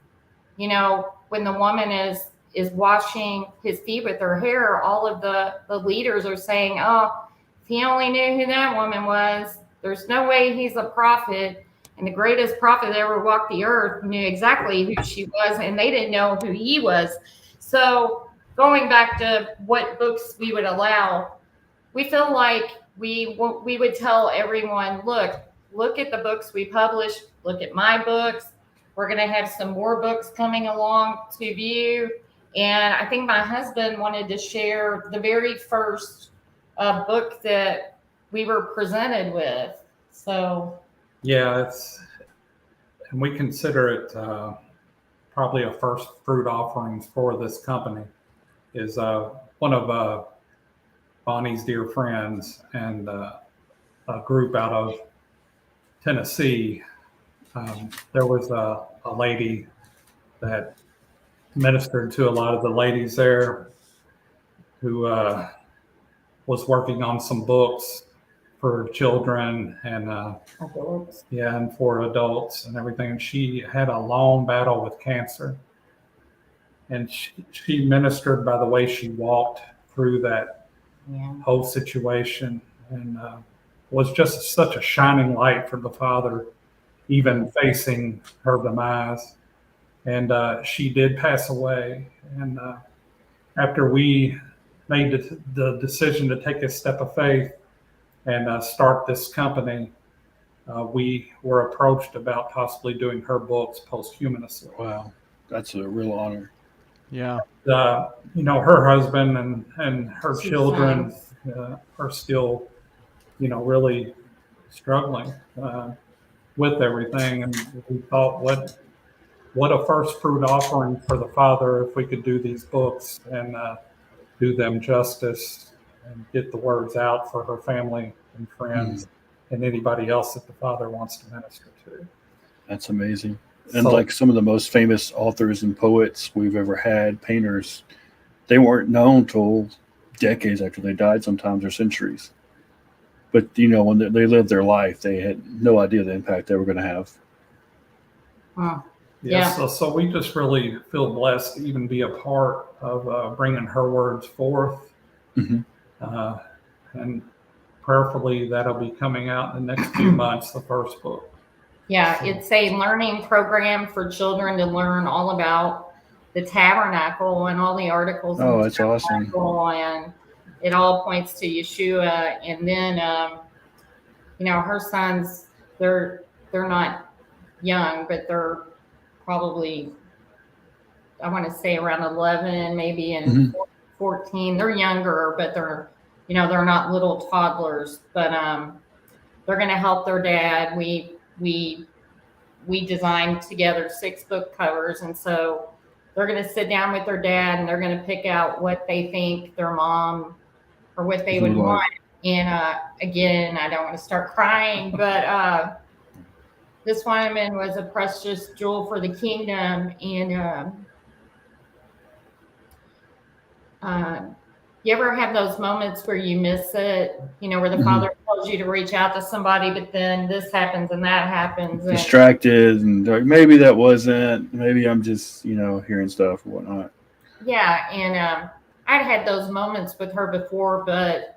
when the woman is washing his feet with her hair. All of the leaders are saying, oh, if he only knew who that woman was, there's no way he's a prophet. And the greatest prophet that ever walked the earth knew exactly who she was, and they didn't know who he was. So going back to what books we would allow, we feel like we would tell everyone, look at the books we publish, look at my books. We're going to have some more books coming along to view. And I think my husband wanted to share the very first book that we were presented with. So Yeah, and we consider it probably a first fruit offerings for this company. Is one of Bonnie's dear friends and a group out of Tennessee. There was a lady that ministered to a lot of the ladies there who was working on some books for children and and for adults and everything. She had a long battle with cancer, and she ministered by the way she walked through that whole situation, and was just such a shining light for the Father, even facing her demise. And she did pass away. And after we made the decision to take a step of faith and start this company, we were approached about possibly doing her books posthumously. Wow, that's a real honor. Yeah. Her husband and her children are still, really struggling with everything. And we thought, what a first fruit offering for the Father if we could do these books and do them justice and get the words out for her family and friends and anybody else that the Father wants to minister to. That's amazing. And like some of the most famous authors and poets we've ever had, painters, they weren't known till decades after they died, sometimes or centuries. But, when they lived their life, they had no idea the impact they were going to have. Wow. Yeah. So we just really feel blessed to even be a part of bringing her words forth. And prayerfully, that'll be coming out in the next few months, the first book. Yeah, it's a learning program for children to learn all about the tabernacle and all the articles. Oh, that's awesome. And it all points to Yeshua. And then, her sons, they're not young, but they're probably, I want to say around 11, maybe, and 14. They're younger, but they're they're not little toddlers, but they're going to help their dad. We designed together 6 book covers, and so they're going to sit down with their dad and they're going to pick out what they think their mom or what they would want. And again, I don't want to start crying, but this woman was a precious jewel for the kingdom. And you ever have those moments where you miss it, where the Father tells you to reach out to somebody, but then this happens and that happens. And, distracted, and like, maybe that wasn't, maybe I'm just, hearing stuff or whatnot. Yeah, and I'd had those moments with her before, but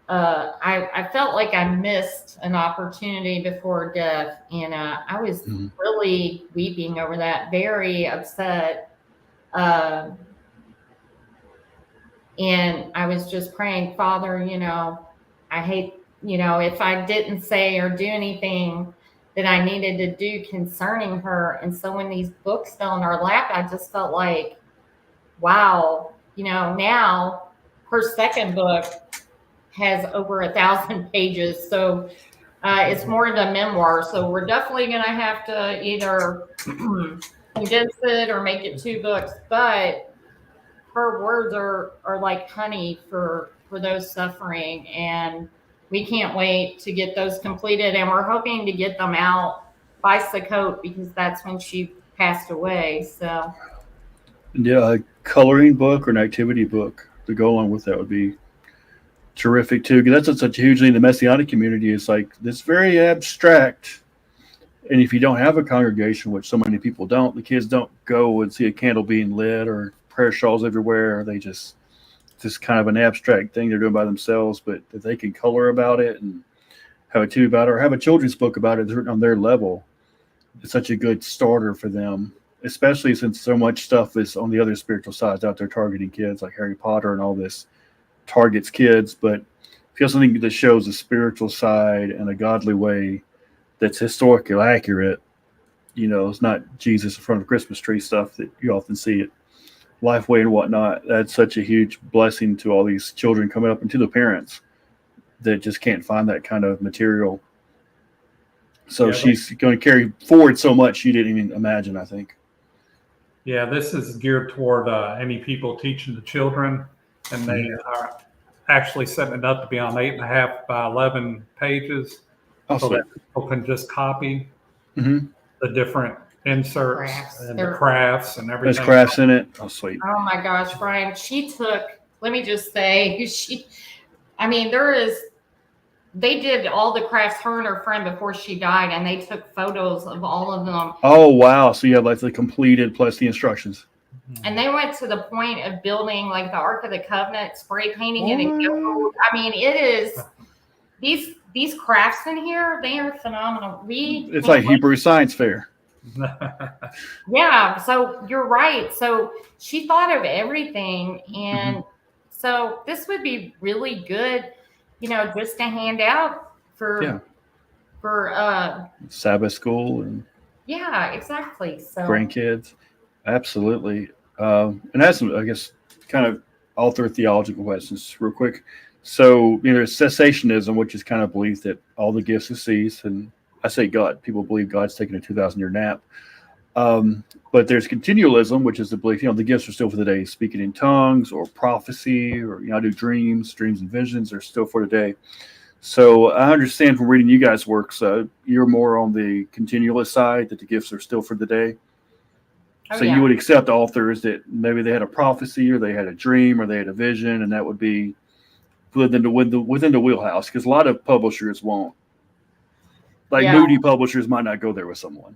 I felt like I missed an opportunity before death, and I was really weeping over that, very upset. And I was just praying, Father, I hate, if I didn't say or do anything that I needed to do concerning her. And so when these books fell in our lap, I just felt like, wow, now her second book has over 1,000 pages. So it's more of a memoir. So we're definitely going to have to either condense it or make it 2 books. But her words are like honey for those suffering, and we can't wait to get those completed, and we're hoping to get them out by Sukkot because that's when she passed away. So yeah, a coloring book or an activity book to go along with that would be terrific too, because that's such a hugely in the Messianic community. It's like this very abstract, and if you don't have a congregation, which so many people don't, the kids don't go and see a candle being lit or prayer shawls everywhere. They just kind of an abstract thing they're doing by themselves. But if they can color about it and have a tube about it, or have a children's book about it written on their level, it's such a good starter for them, especially since so much stuff is on the other spiritual sides out there targeting kids, like Harry Potter and all this targets kids. But if you have something that shows a spiritual side in a godly way that's historically accurate, it's not Jesus in front of a Christmas tree stuff that you often see at Lifeway and whatnot. That's such a huge blessing to all these children coming up and to the parents that just can't find that kind of material. So she's going to carry forward so much she didn't even imagine, I think. Yeah, this is geared toward any people teaching the children, and they are actually setting it up to be on 8.5 by 11 pages, so that people can just copy the different inserts and the crafts and everything. There's crafts in it. Oh, sweet. Oh my gosh, Brian, let me just say, they did all the crafts, her and her friend, before she died, and they took photos of all of them. Oh, wow. So you have like the completed plus the instructions. And they went to the point of building like the Ark of the Covenant, spray painting it in gold. It is, these crafts in here, they are phenomenal. It's like Hebrew Science Fair. Yeah, so you're right. So she thought of everything, and so this would be really good, just to hand out for Sabbath school and exactly. So grandkids, absolutely. And that's some, I guess, kind of author theological questions, real quick. So there's cessationism, which is kind of belief that all the gifts have ceased, and I say God. People believe God's taking a 2,000-year nap. But there's continualism, which is the belief, the gifts are still for the day. Speaking in tongues or prophecy, or, I do dreams and visions are still for today. So I understand from reading you guys' works, you're more on the continualist side, that the gifts are still for the day. So you would accept authors that maybe they had a prophecy or they had a dream or they had a vision, and that would be within the wheelhouse, because a lot of publishers won't. Like Moody publishers might not go there with someone.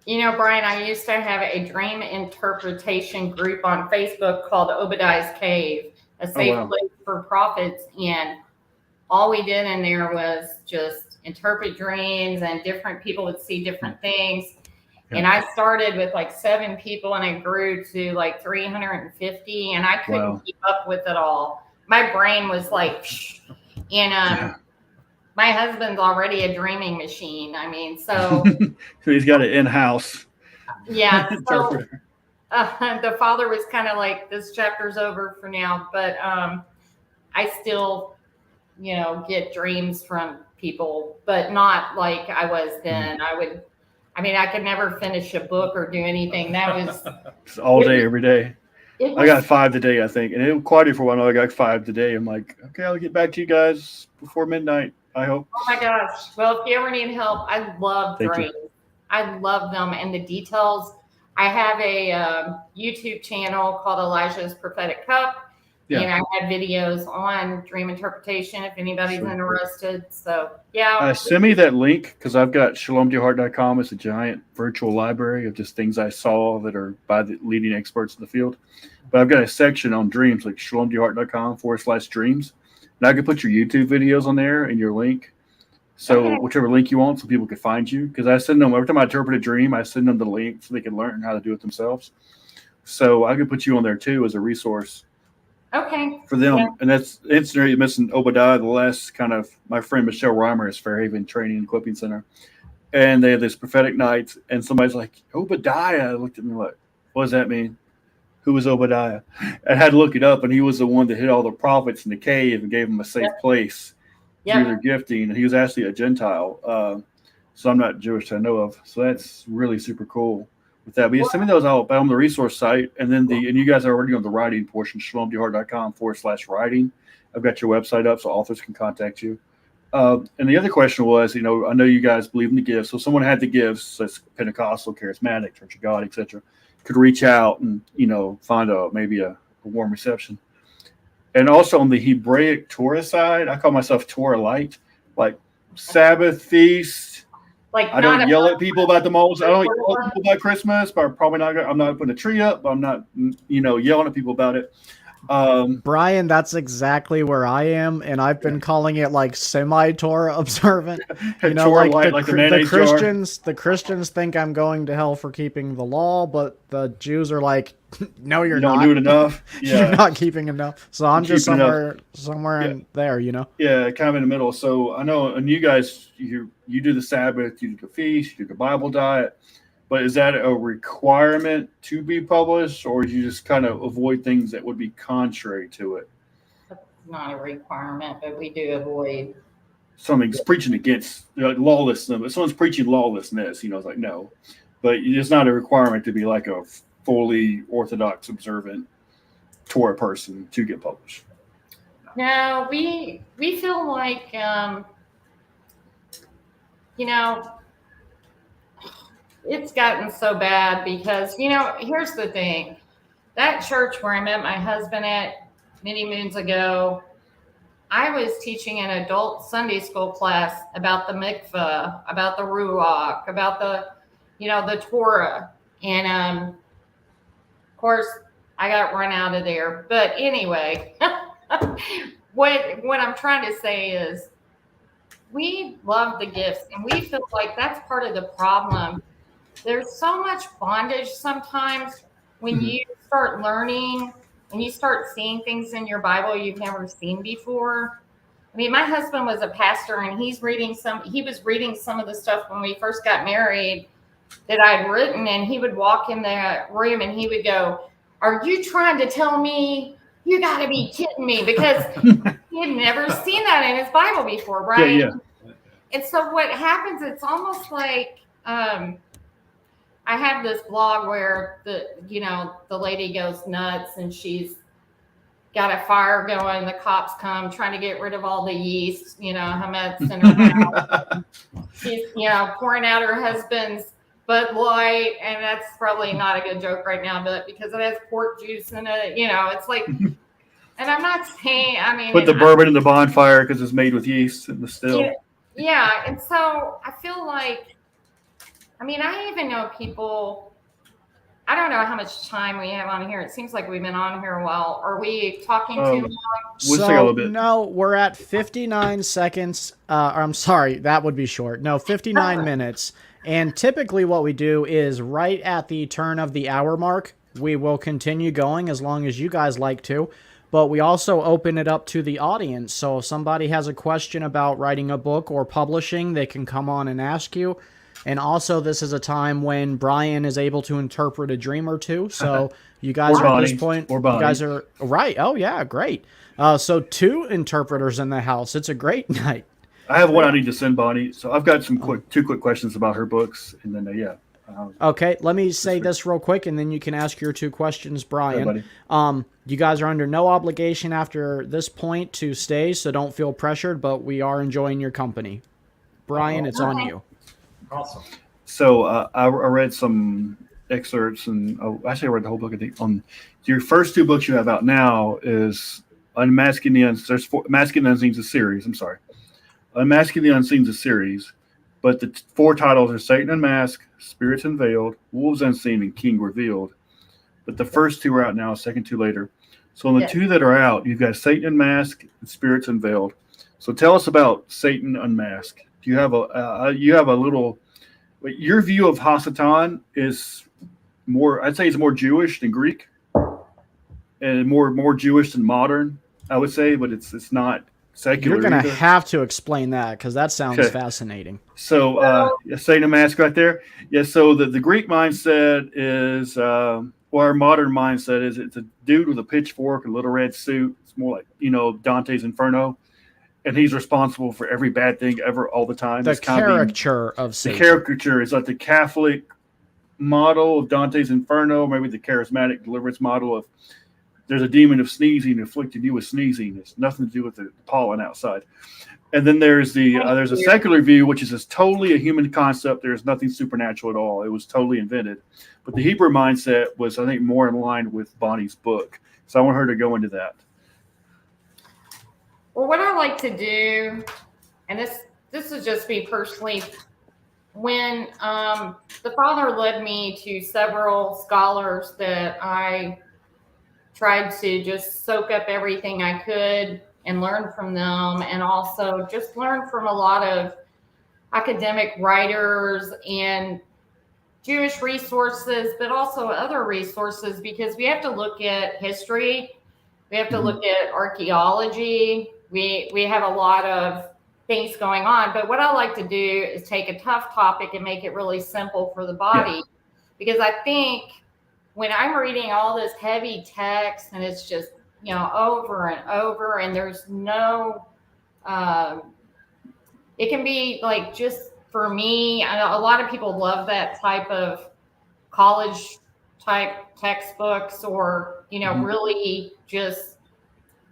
Yeah. Brian, I used to have a dream interpretation group on Facebook called Obadiah's Cave, a safe place for prophets. And all we did in there was just interpret dreams, and different people would see different things. Yeah. And I started with like 7 people, and it grew to like 350, and I couldn't keep up with it all. My brain was like, and my husband's already a dreaming machine. So so he's got it in-house. Yeah. So the father was kind of like, this chapter's over for now. But I still, get dreams from people, but not like I was then. I could never finish a book or do anything. That was It's all day, every day. it I got was 5 today, I think, and it was quieter for a while. I got 5 today. I'm like, okay, I'll get back to you guys before midnight, I hope. oh my gosh. Well, if you ever need help, I love Thank you. dreams. I love them and the details. I have a YouTube channel called Elijah's Prophetic Cup. Yeah. And I have videos on dream interpretation if anybody's Sweet. interested. So, yeah. Send me that link because I've got shalomtoyourheart.com. It's a giant virtual library of just things I saw that are by the leading experts in the field. But I've got a section on dreams, like shalomtoyourheart.com/dreams. And I can put your YouTube videos on there and your link. So Okay. whichever link you want so people can find you. Because I send them, every time I interpret a dream, I send them the link so they can learn how to do it themselves. So I could put you on there too as a resource Okay. for them. Yeah. And that's instantly missing Obadiah, the last kind of, my friend Michelle Reimer is Fairhaven Training and Equipping Center. And they have this prophetic night, and somebody's like, Obadiah. I looked at me like, what does that mean? Who was Obadiah? I had to look it up, and he was the one that hid all the prophets in the cave and gave them a safe place through their gifting. And he was actually a Gentile. So I'm not Jewish that I know of. So that's really super cool with that. But yeah, send me those out on the resource site. And then and you guys are already on the writing portion, shalomtoyourheart.com/writing. I've got your website up so authors can contact you. And the other question was, I know you guys believe in the gifts. So if someone had the gifts, so it's Pentecostal, charismatic, Church of God, etc., could reach out and, find maybe a warm reception. And also on the Hebraic Torah side, I call myself Torah light, like Sabbath feast. Like I don't yell at people about the most. I don't yell at people about Christmas, but I'm not putting a tree up. I'm not, yelling at people about it. Brian, that's exactly where I am, and I've been calling it like semi-Torah observant. Torah light, like the mayonnaise jar. The Christians think I'm going to hell for keeping the law, but the Jews are like, no, you're not. You don't do it enough. Yeah. You're not keeping enough. So I'm just somewhere in there, Yeah, kind of in the middle. So I know, and you guys, you do the Sabbath, you do the feast, you do the Bible diet. But is that a requirement to be published, or you just kind of avoid things that would be contrary to it? It's not a requirement, but we do avoid Something's preaching against lawlessness. If someone's preaching lawlessness, it's like, no. But it's not a requirement to be like a fully Orthodox observant Torah person to get published. No, we feel like it's gotten so bad because here's the thing. That church where I met my husband at many moons ago, I was teaching an adult Sunday school class about the mikveh, about the ruach, about the Torah, and of course I got run out of there. But anyway, what I'm trying to say is we love the gifts, and we feel like that's part of the problem. There's so much bondage sometimes when you start learning and you start seeing things in your Bible you've never seen before. I mean, my husband was a pastor, and he was reading some of the stuff when we first got married that I'd written, and he would walk in the room and he would go, "Are you trying to tell me? You got to be kidding me," because he had never seen that in his Bible before, right? Yeah. And so what happens, it's almost like I have this blog where the lady goes nuts, and she's got a fire going. The cops come trying to get rid of all the yeast, hummus in her house. She's, pouring out her husband's Bud Light, and that's probably not a good joke right now, but because it has pork juice in it, it's like, and I'm not saying, put the bourbon in the bonfire because it's made with yeast in the still. Yeah, and so I feel like, I even know people, I don't know how much time we have on here. It seems like we've been on here a while. Are we talking too long? We'll take a little bit. No, we're at 59 seconds. I'm sorry, that would be short. No, 59 minutes. And typically what we do is right at the turn of the hour mark, we will continue going as long as you guys like to. But we also open it up to the audience. So if somebody has a question about writing a book or publishing, they can come on and ask you. And also, this is a time when Brian is able to interpret a dream or two. So you guys Or are at Bonnie. this point. Or Bonnie. You guys are right. Oh yeah, great. So 2 interpreters in the house. It's a great night. I have one I need to send Bonnie. So I've got two quick questions about her books, and then Okay, let me say this real quick, and then you can ask your 2 questions, Brian. buddy. You guys are under no obligation after this point to stay, so don't feel pressured, but we are enjoying your company. Brian, it's on you. Awesome. So I read some excerpts, and actually I read the whole book. I think on your first 2 books you have out now is Unmasking the Masking the Unseen's a series. I'm sorry, Unmasking the Unseen's a series, but the 4 titles are Satan Unmasked, Spirits Unveiled, Wolves Unseen, and King Revealed. But the first 2 are out now, second 2 later. So on the 2 that are out, you've got Satan Unmasked and Spirits Unveiled. So tell us about Satan Unmasked. Do you have a little? Your view of Hasatan is more. I'd say it's more Jewish than Greek, and more Jewish than modern. I would say, but it's not secular. You're going to either. have to explain that because that sounds fascinating. So Satan Unmasked right there. Yeah. So the Greek mindset is, our modern mindset is it's a dude with a pitchfork, a little red suit. It's more like Dante's Inferno. And he's responsible for every bad thing ever, all the time. The caricature of Satan. The caricature is like the Catholic model of Dante's Inferno, maybe the charismatic deliverance model of there's a demon of sneezing afflicting you with sneezing. It's nothing to do with the pollen outside. And then there's a secular view, which is totally a human concept. There's nothing supernatural at all. It was totally invented. But the Hebrew mindset was, I think, more in line with Bonnie's book. So I want her to go into that. Well, what I like to do, and this is just me personally, when the Father led me to several scholars that I tried to just soak up everything I could and learn from them, and also just learn from a lot of academic writers and Jewish resources, but also other resources, because we have to look at history. We have to look at archaeology. We have a lot of things going on. But what I like to do is take a tough topic and make it really simple for the body. Because I think when I'm reading all this heavy text and it's just, over and over, and there's no, it can be like, just for me, I know a lot of people love that type of college type textbooks, or, really just,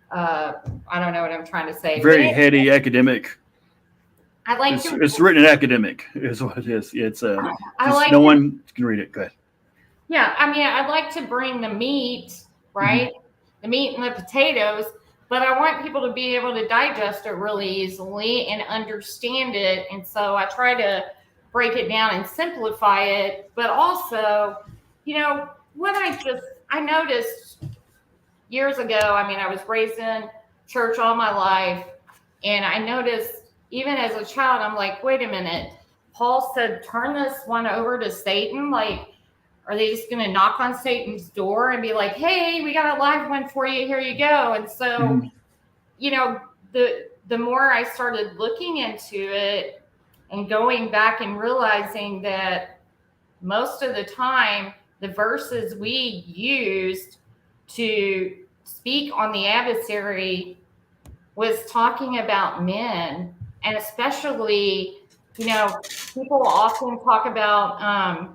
I don't know what I'm trying to say. Very heady academic. I like it's written in academic is what it is. It's no one can read it. Go ahead. Yeah, I mean, I'd like to bring the meat, right? The meat and the potatoes, but I want people to be able to digest it really easily and understand it. And so I try to break it down and simplify it. But also, what I noticed years ago, I mean, I was raised in church all my life, and I noticed even as a child, I'm like, wait a minute, Paul said, turn this one over to Satan. Like, are they just going to knock on Satan's door and be like, hey, we got a live one for you. Here you go. And so, the more I started looking into it and going back and realizing that most of the time, the verses we used to speak on the adversary was talking about men. And especially, people often talk about,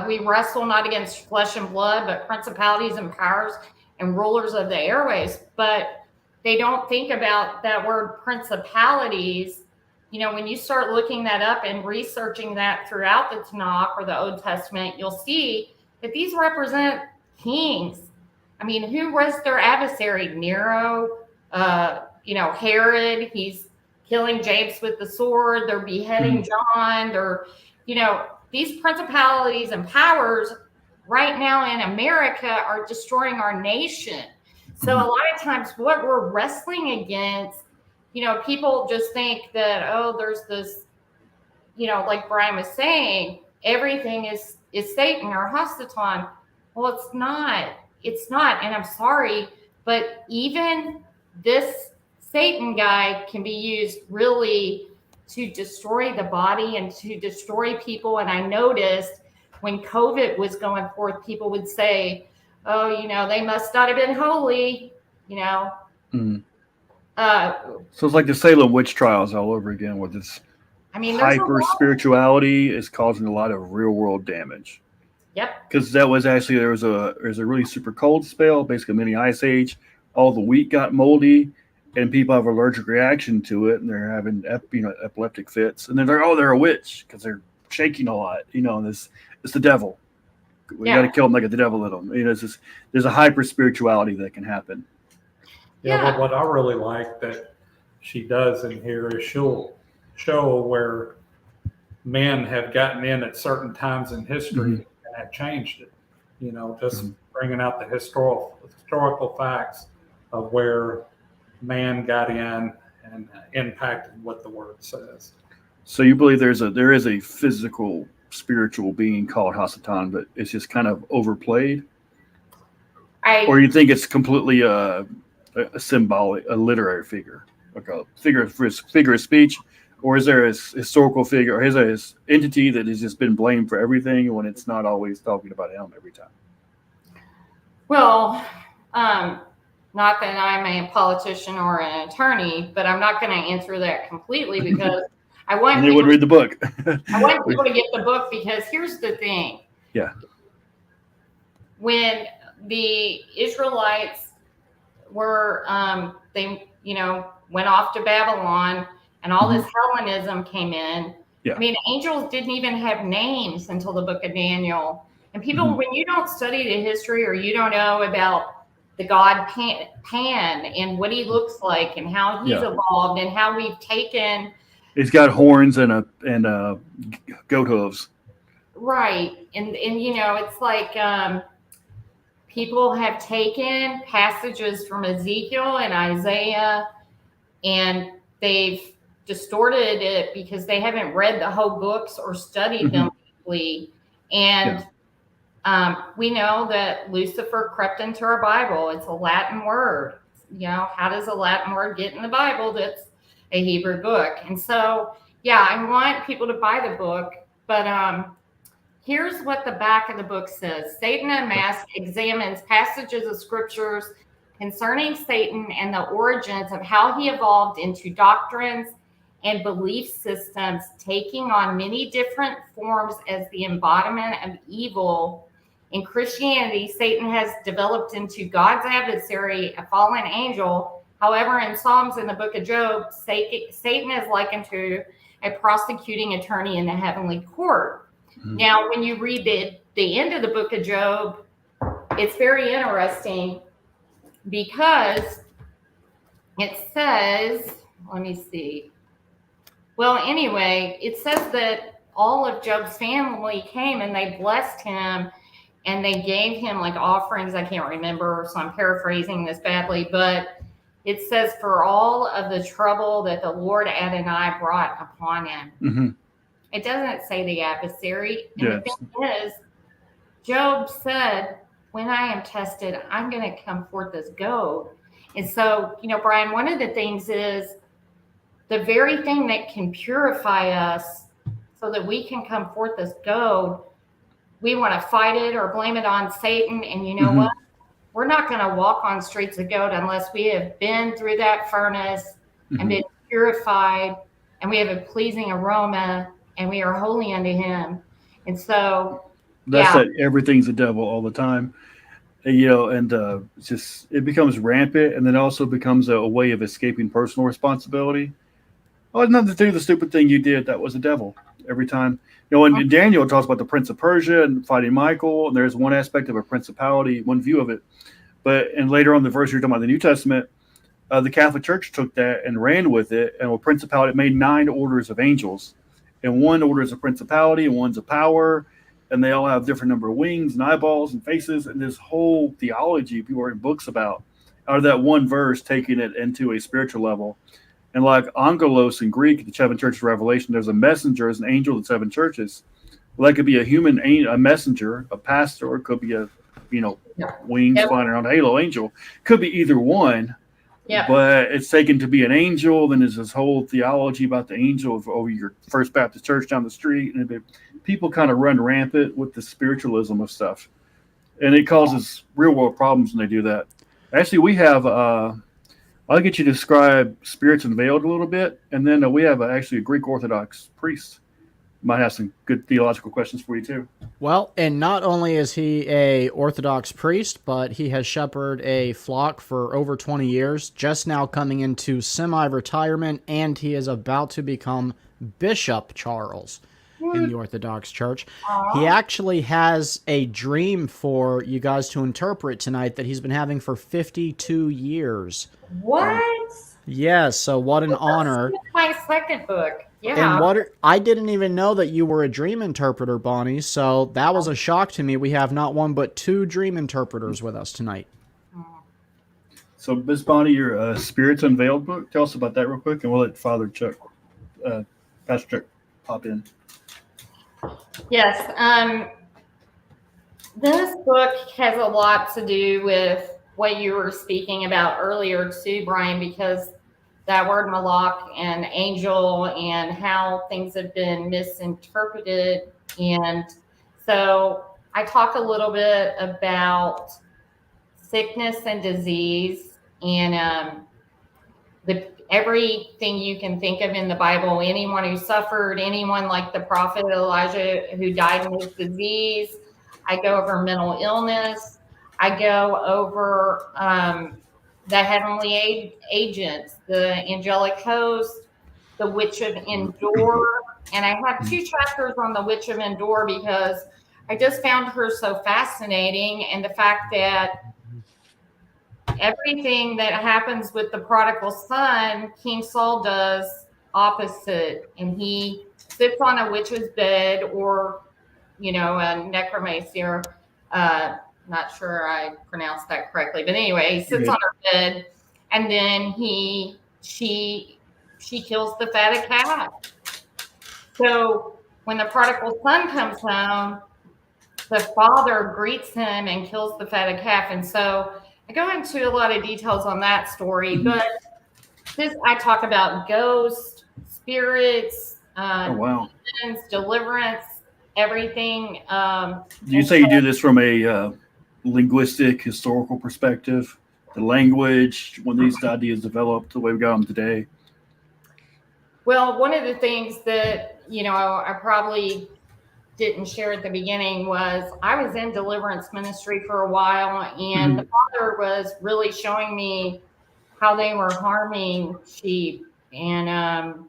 we wrestle not against flesh and blood, but principalities and powers and rulers of the airways. But they don't think about that word principalities. When you start looking that up and researching that throughout the Tanakh or the Old Testament, you'll see that these represent kings. I mean, who was their adversary? Nero, Herod, he's killing James with the sword. They're beheading John. They're, these principalities and powers right now in America are destroying our nation. So a lot of times what we're wrestling against, people just think that, there's this, like Brian was saying, everything is Satan or Hasatan. Well, it's not. It's not. And I'm sorry, but even this Satan guy can be used really to destroy the body and to destroy people. And I noticed when COVID was going forth, people would say, oh, they must not have been holy, Mm. So it's like the Salem witch trials all over again, where this there's hyper spirituality is causing a lot of real world damage. Yep. Because that was actually there's a really super cold spell, basically a mini ice age. All the wheat got moldy, and people have allergic reaction to it, and they're having epileptic fits, and then they're a witch because they're shaking a lot. And it's the devil. We got to kill them like the devil in them. There's a hyper spirituality that can happen. Yeah, but what I really like that she does in here is she'll show where men have gotten in at certain times in history and have changed it. Just bringing out the historical facts of where man got in and impacted what the word says. So you believe there is a physical spiritual being called Hasatan, but it's just kind of overplayed? Or you think it's completely a symbolic, a literary figure, like a figure of speech? Or is there a historical figure, or is there an entity that has just been blamed for everything when it's not always talking about him every time? Well, not that I'm a politician or an attorney, but I'm not going to answer that completely because I want people to read the book. I want people to get the book because here's the thing. Yeah. When the Israelites were, went off to Babylon and all this Hellenism came in. Yeah. Angels didn't even have names until the book of Daniel. And people, when you don't study the history or you don't know about the god Pan and what he looks like and how he's evolved and how we've taken. He's got horns and goat hooves. Right. And it's like people have taken passages from Ezekiel and Isaiah and they've distorted it because they haven't read the whole books or studied them deeply. And we know that Lucifer crept into our Bible. It's a Latin word. How does a Latin word get in the Bible? That's a Hebrew book. And so, I want people to buy the book, but here's what the back of the book says. Satan Unmasked examines passages of scriptures concerning Satan and the origins of how he evolved into doctrines and belief systems, taking on many different forms as the embodiment of evil. In Christianity, Satan has developed into God's adversary, a fallen angel. However, in Psalms and the book of Job, Satan is likened to a prosecuting attorney in the heavenly court. Now, when you read the end of the book of Job, it's very interesting because it says, let me see. Well, anyway, it says that all of Job's family came and they blessed him and they gave him like offerings. I can't remember, so I'm paraphrasing this badly, but it says for all of the trouble that the Lord Adonai brought upon him. It doesn't say the adversary. And the thing is, Job said, when I am tested, I'm going to come forth as gold. And so, Brian, one of the things is the very thing that can purify us so that we can come forth as gold, we want to fight it or blame it on Satan. And you know what? We're not going to walk on streets of gold unless we have been through that furnace and been purified and we have a pleasing aroma and we are holy unto him. And so that's that everything's the devil all the time. And it's just, it becomes rampant and then also becomes a way of escaping personal responsibility. Oh, it's nothing to do with the stupid thing you did. That was the devil every time. And Daniel talks about the Prince of Persia and fighting Michael, and there's one aspect of a principality, one view of it. And later on the verse you're talking about the New Testament, the Catholic Church took that and ran with it, and a principality, it made 9 orders of angels. And one order is a principality, and one's a power, and they all have different number of wings and eyeballs and faces, and this whole theology people are in books about, out of that one verse, taking it into a spiritual level. And like angelos in Greek, the 7 churches of Revelation, there's a messenger as an angel of the 7 churches. Well, that could be a human, a messenger, a pastor, it could be a, wings flying around a halo angel. Could be either one. Yeah. but it's taken to be an angel. Then there's this whole theology about the angel over your First Baptist Church down the street, and people kind of run rampant with the spiritualism of stuff, and it causes real world problems when they do that. Actually, we have. I'll get you to describe spirits unveiled a little bit, and then we have actually a Greek Orthodox priest. Might have some good theological questions for you too. Well, and not only is he a Orthodox priest, but he has shepherded a flock for over 20 years, just now coming into semi-retirement, and he is about to become Bishop Charles in the Orthodox Church. He actually has a dream for you guys to interpret tonight that he's been having for 52 years. What? Yes, so what an honor. My second book. Yeah. And I didn't even know that you were a dream interpreter, Bonnie, so that was a shock to me. We have not one but two dream interpreters with us tonight. So, Miss Bonnie, your Spirits Unveiled book, tell us about that real quick, and we'll let Father Chuck, Pastor Chuck, pop in. Yes. This book has a lot to do with what you were speaking about earlier too, Brian, because that word malak and angel and how things have been misinterpreted. And so I talk a little bit about sickness and disease and everything you can think of in the Bible, anyone who suffered, anyone like the prophet Elijah who died in his disease. I go over mental illness. I go over the heavenly agents, the angelic host, the witch of Endor. And I have 2 chapters on the witch of Endor because I just found her so fascinating, and the fact that everything that happens with the prodigal son, King Saul does opposite, and he sits on a witch's bed, or a necromancer. Not sure I pronounced that correctly, but anyway, he sits on her bed, and then she kills the fatted calf. So when the prodigal son comes home, the father greets him and kills the fatted calf. And so I go into a lot of details on that story, but I talk about ghosts, spirits, demons, deliverance, everything. Do you say you do this from a linguistic, historical perspective? The language, when these ideas developed, the way we got them today? Well, one of the things that, I probably didn't share at the beginning was I was in deliverance ministry for a while, and the father was really showing me how they were harming sheep. And,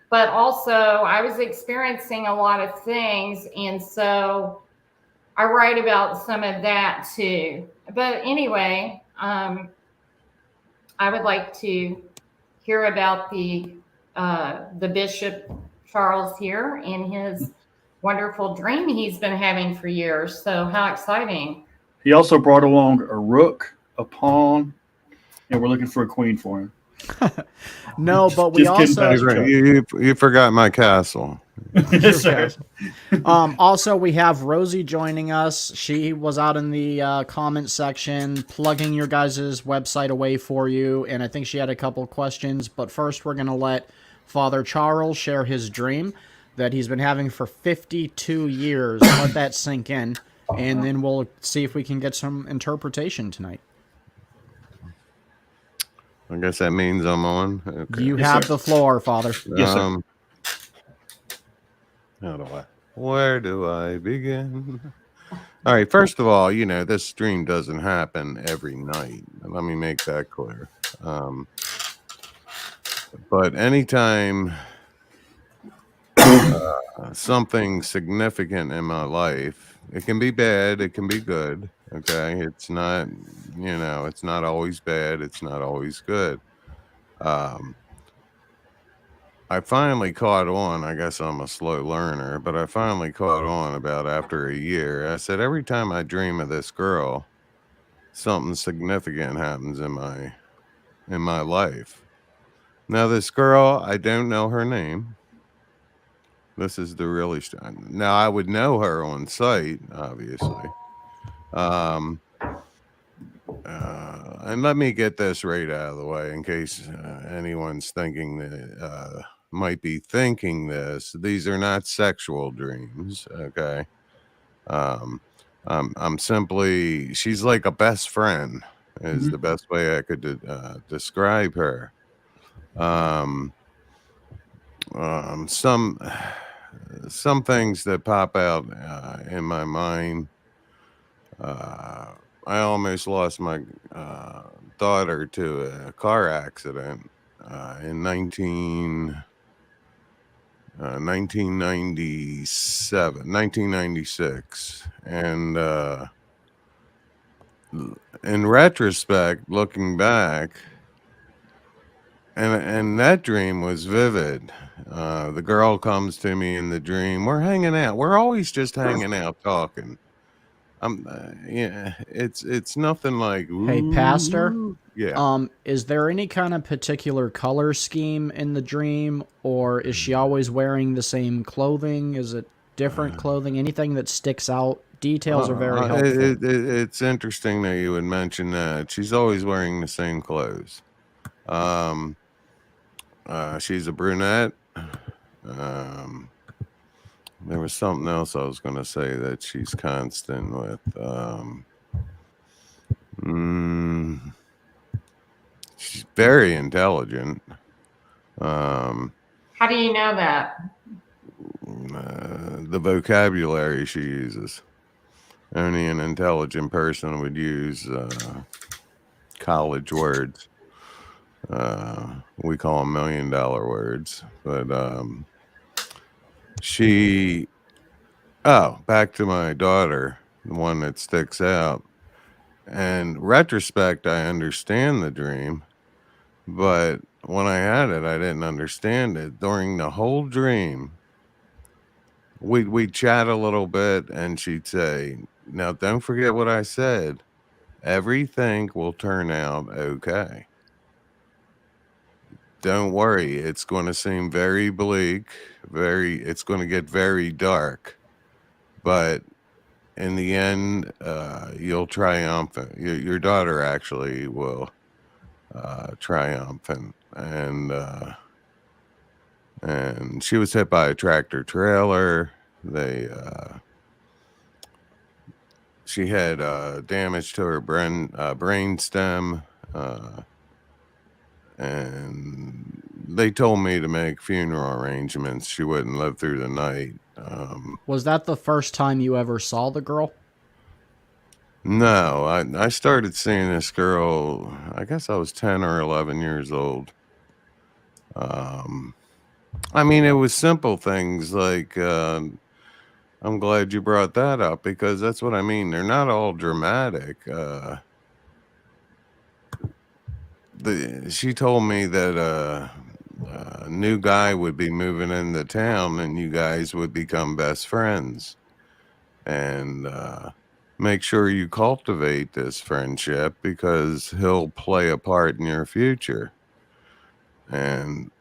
but also I was experiencing a lot of things. And so I write about some of that too. But anyway, I would like to hear about the Bishop Charles here and his wonderful dream he's been having for years. So how exciting. He also brought along a rook, a pawn, and we're looking for a queen for him. No, but we also you forgot my castle. Yes, sir. Also, we have Rosie joining us. She was out in the comment section plugging your guys' website away for you, and I think she had a couple questions. But first, we're going to let Father Charles share his dream that he's been having for 52 years. Let that sink in, and then we'll see if we can get some interpretation tonight. I guess that means I'm on. Okay. You have the floor, Father. Yes, sir. Where do I begin? All right, first of all, this stream doesn't happen every night. Let me make that clear. But anytime something significant in my life, it can be bad, it can be good. Okay, it's not, it's not always bad, it's not always good. I finally caught on. I guess I'm a slow learner, but I finally caught on about after a year. I said, every time I dream of this girl, something significant happens in my life. Now, this girl, I don't know her name. This is the really now I would know her on sight, obviously. and let me get this right out of the way in case anyone's thinking that might be thinking this. These are not sexual dreams, okay? I'm simply, she's like a best friend is the best way I could describe her. Some things that pop out in my mind. I almost lost my daughter to a car accident in 1996. And in retrospect, looking back, and that dream was vivid. The girl comes to me in the dream. We're hanging out. We're always just hanging out, talking. Yeah, it's nothing like. Hey, Pastor. "Ooh." Yeah. Is there any kind of particular color scheme in the dream, or is she always wearing the same clothing? Is it different clothing? Anything that sticks out? Details are very helpful. It's interesting that you would mention that. She's always wearing the same clothes. She's a brunette. There was something else I was going to say that she's constant with. She's very intelligent. How do you know that? The vocabulary she uses. Only an intelligent person would use college words. We call them $1 million words. But back to my daughter, the one that sticks out. And retrospect, I understand the dream. But when I had it, I didn't understand it. During the whole dream, we'd chat a little bit, and she'd say, "Now, don't forget what I said. Everything will turn out okay. Don't worry. It's going to seem very bleak. It's going to get very dark. But in the end, you'll triumph. Your daughter actually will triumph." And she was hit by a tractor trailer. She had damage to her brain stem, and they told me to make funeral arrangements. She wouldn't live through the night. Was that the first time you ever saw the girl? No, I started seeing this girl, I guess I was 10 or 11 years old. I mean, it was simple things like, I'm glad you brought that up because that's what I mean. They're not all dramatic. She told me that a new guy would be moving into town and you guys would become best friends. And make sure you cultivate this friendship because he'll play a part in your future. And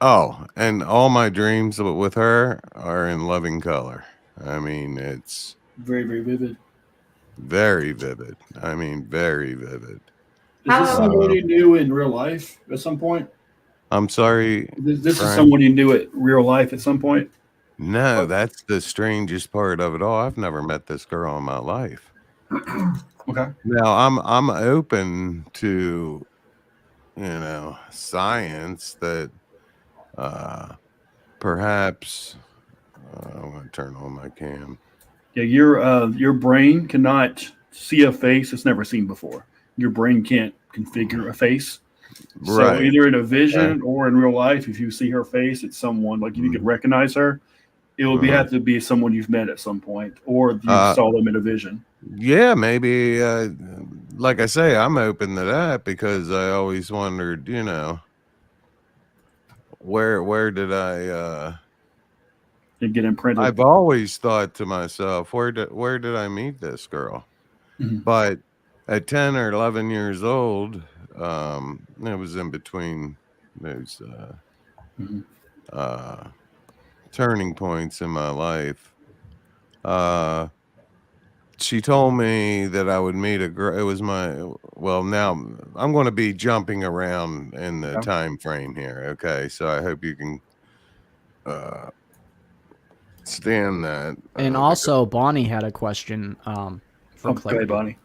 and all my dreams with her are in living color. I mean, it's Very, very vivid. very vivid. I mean, very vivid. Is this someone you knew in real life at some point? I'm sorry. This is someone you knew at real life at some point? No, that's the strangest part of it all. I've never met this girl in my life. Okay. Now I'm open to, science that perhaps I'm gonna turn on my cam. Yeah, your brain cannot see a face it's never seen before. Your brain can't configure a face. So Right. either in a vision or in real life, if you see her face, it's someone like if you could recognize her, it would have to be someone you've met at some point, or you saw them in a vision. Yeah, maybe. Like I say, I'm open to that because I always wondered, where did I? It get imprinted. I've always thought to myself, where did I meet this girl? Mhm. But at 10 or 11 years old, it was in between those turning points in my life. she told me that I would meet a girl. It was now I'm going to be jumping around in the time frame here. Okay. So I hope you can stand that. And also, Bonnie had a question for Go Claire. ahead, Bonnie.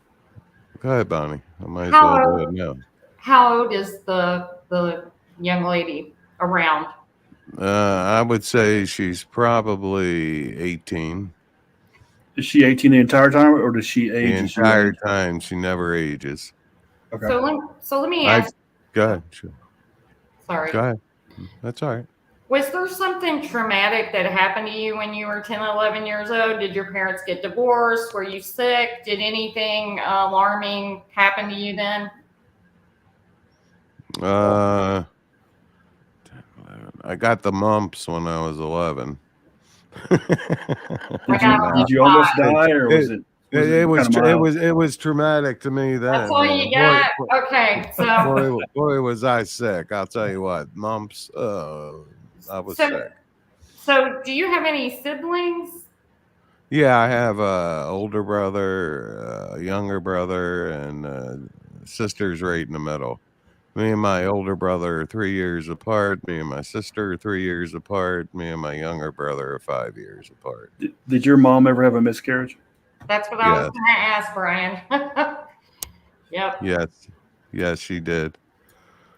Go ahead, Bonnie. I might as well do it now. How old is the young lady around? I would say she's probably 18. Is she 18 the entire time, or does she age? The as you entire age? time. She never ages. Okay. So let me ask. Go ahead. Sure. Sorry. Go ahead. That's all right. Was there something traumatic that happened to you when you were 10, 11 years old? Did your parents get divorced? Were you sick? Did anything alarming happen to you then? I got the mumps when I was 11. Did you almost die, or was it? It was traumatic to me then. That's all you got. Okay, so boy, was I sick. I'll tell you what, mumps. I was sick. So, do you have any siblings? Yeah, I have a older brother, a younger brother, and sisters right in the middle. Me and my older brother are 3 years apart. Me and my sister are 3 years apart. Me and my younger brother are 5 years apart. Did your mom ever have a miscarriage? That's what I was going to ask, Brian. Yep. Yes, she did.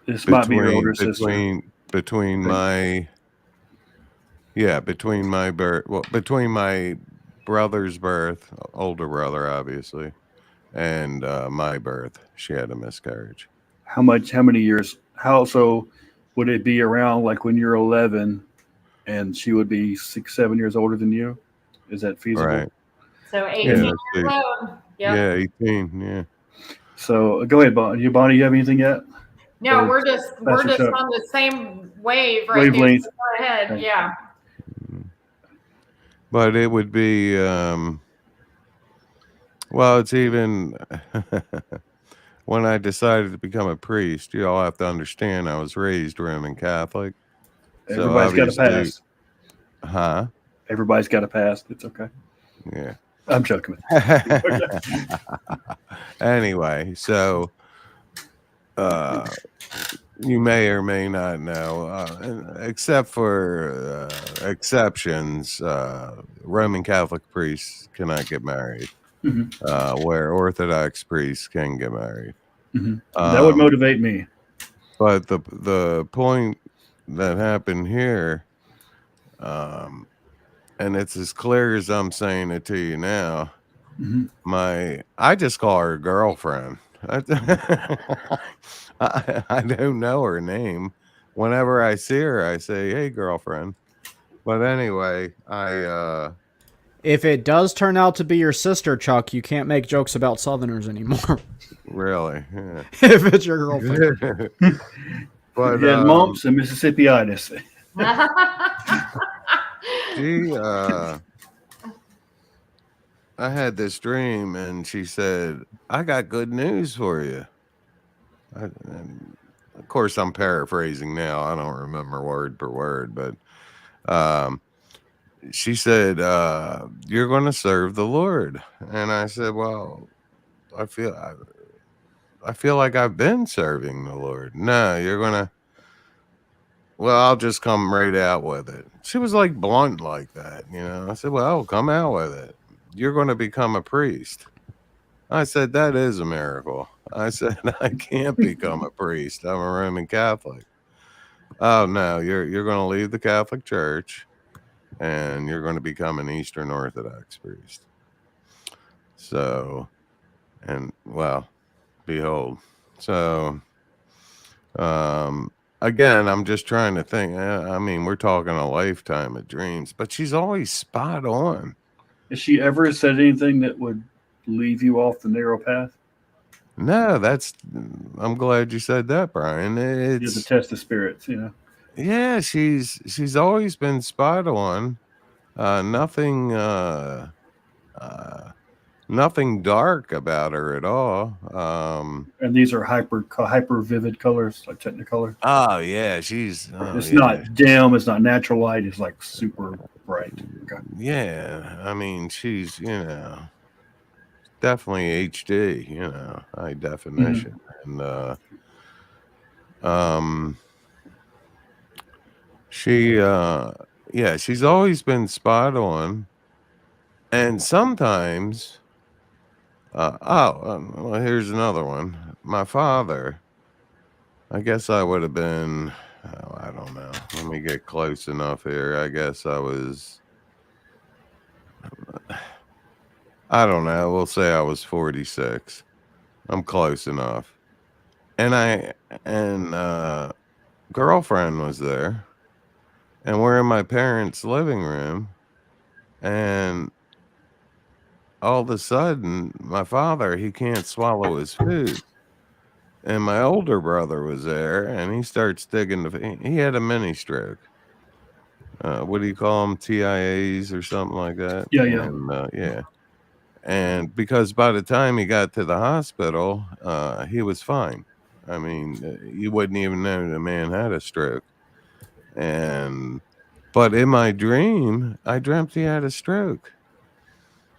This might be your older sister. Between my brother's birth, older brother, obviously, and my birth, she had a miscarriage. How many years? So would it be around like when you're 11 and she would be 6, 7 years older than you? Is that feasible? Right. So 18 years old. Yep. Yeah, 18. Yeah. So go ahead, Bonnie. Bonnie, you have anything yet? No, we're just on the same wavelength. So go ahead. Okay. Yeah. But it would be it's even when I decided to become a priest, you all have to understand I was raised Roman Catholic. Everybody's got to pass. Huh? Everybody's got to pass. It's okay. Yeah. I'm joking. Anyway, so you may or may not know, except for exceptions, Roman Catholic priests cannot get married, where Orthodox priests can get married. That would motivate me. But the point that happened here, and it's as clear as I'm saying it to you now, I just call her girlfriend. I don't know her name. Whenever I see her, I say, "Hey, girlfriend." But anyway, if it does turn out to be your sister, Chuck, you can't make jokes about Southerners anymore. Really? Yeah. If it's your girlfriend. But you had mumps and Mississippi-itis. I had this dream, and she said, "I got good news for you." And of course, I'm paraphrasing now. I don't remember word per word, but she said, "You're going to serve the Lord." And I said, "Well, I feel like I've been serving the Lord." "No, you're going to." "Well, I'll just come right out with it." She was like blunt like that, you know. I said, "Well, come out with it. You're going to become a priest." I said, "That is a miracle." I said, "I can't become a priest. I'm a Roman Catholic." "Oh, no, you're going to leave the Catholic Church and you're going to become an Eastern Orthodox priest." So, and well, behold. So, again, I'm just trying to think. I mean, we're talking a lifetime of dreams, but she's always spot on. Has she ever said anything that would leave you off the narrow path? No, I'm glad you said that, Brian. It's the test of spirits, you know. Yeah, she's always been spot on. Nothing dark about her at all. And these are hyper vivid colors, like Technicolor. Oh yeah, it's not dim, it's not natural light, it's like super bright. Okay. Yeah, I mean she's definitely HD, you know, high definition. And she's always been spot on. And sometimes, well, here's another one. My father, I guess I would have been, I don't know. Let me get close enough here. I guess I was, I don't know. We'll say I was 46. I'm close enough. And girlfriend was there, and we're in my parents' living room, and all of a sudden, my father, he can't swallow his food. And my older brother was there, and he starts digging he had a mini stroke. What do you call them? TIAs or something like that? Yeah, yeah. And yeah. And because by the time he got to the hospital, he was fine. I mean, you wouldn't even know the man had a stroke. But in my dream, I dreamt he had a stroke.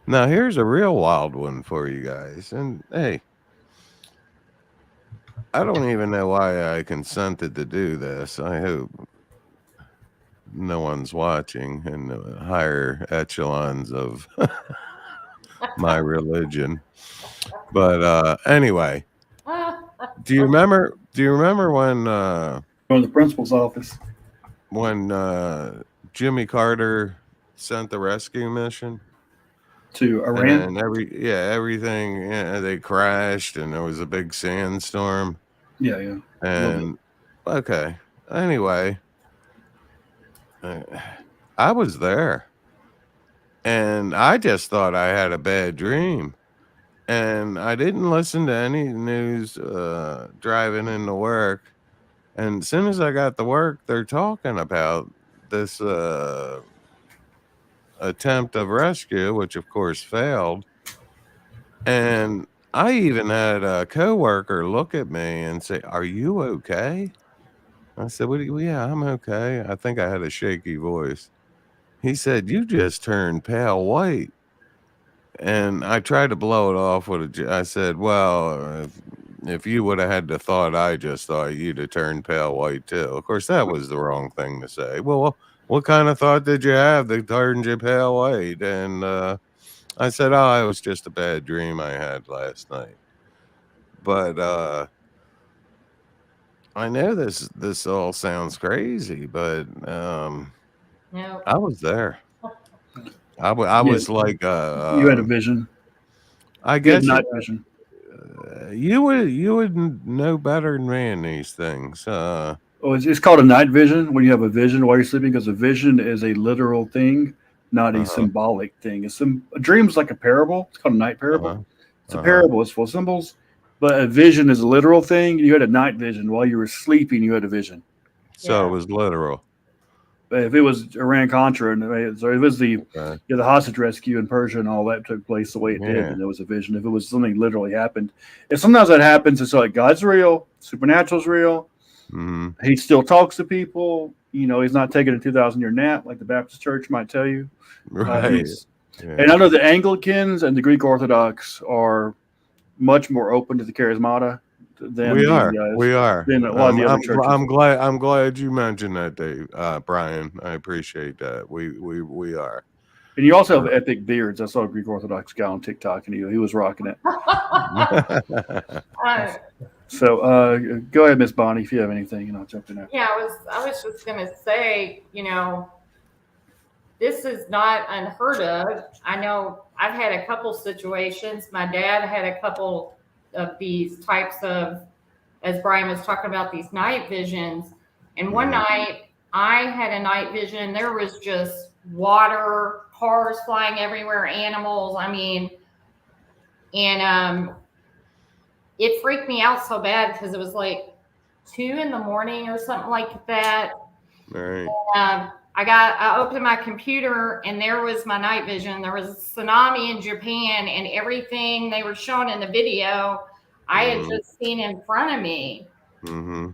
Now, here's a real wild one for you guys. And hey, I don't even know why I consented to do this. I hope no one's watching in the higher echelons of my religion. But anyway, do you remember when Go to the principal's office. Jimmy Carter sent the rescue mission To Iran? and everything, they crashed and there was a big sandstorm? Yeah, yeah. And okay, anyway, I was there, and I just thought I had a bad dream, and I didn't listen to any news driving into work. And as soon as I got to work, they're talking about this attempt of rescue, which of course failed. And I even had a coworker look at me and say, "Are you okay?" I said, "Yeah, I'm okay." I think I had a shaky voice. He said, "You just turned pale white." And I tried to blow it off with I said, "Well, if you would have had the thought I just thought, you'd have turned pale white too." Of course, that was the wrong thing to say. Well, what kind of thought did you have that turned you pale white? And I said, "Oh, it was just a bad dream I had last night." But I know this all sounds crazy, but No. I was there. I was like, You had a vision. I You had guess night vision. you would know better than me in these things. Oh, it's called a night vision when you have a vision while you're sleeping, because a vision is a literal thing, not a symbolic thing. A dream's like a parable. It's called a night parable. It's a parable. It's full of symbols. But a vision is a literal thing. You had a night vision while you were sleeping. You had a vision. So it was literal. But if it was Iran Contra, so if it was the hostage rescue in Persia and all that took place the way it did, and there was a vision. If it was something literally happened, if sometimes that happens, it's like God's real, supernatural's real. Mm-hmm. He still talks to people. You know, he's not taking a 2,000-year nap like the Baptist Church might tell you. Right. And I know the Anglicans and the Greek Orthodox are much more open to the charismata than we these are. guys. We are. Than a lot of the other churches. I'm glad you mentioned that, Dave, Brian. I appreciate that. We are. And you also have epic beards. I saw a Greek Orthodox guy on TikTok, and he was rocking it. So go ahead, Miss Bonnie, if you have anything, and I'll jump in there. Yeah, I was just gonna say, this is not unheard of. I know I've had a couple situations. My dad had a couple of these types of, as Brian was talking about, these night visions. And one night I had a night vision. There was just water, cars flying everywhere, animals. I mean, and it freaked me out so bad because it was like 2 a.m. or something like that. Right. I opened my computer and there was my night vision. There was a tsunami in Japan, and everything they were showing in the video, I had just seen in front of me. Mm-hmm.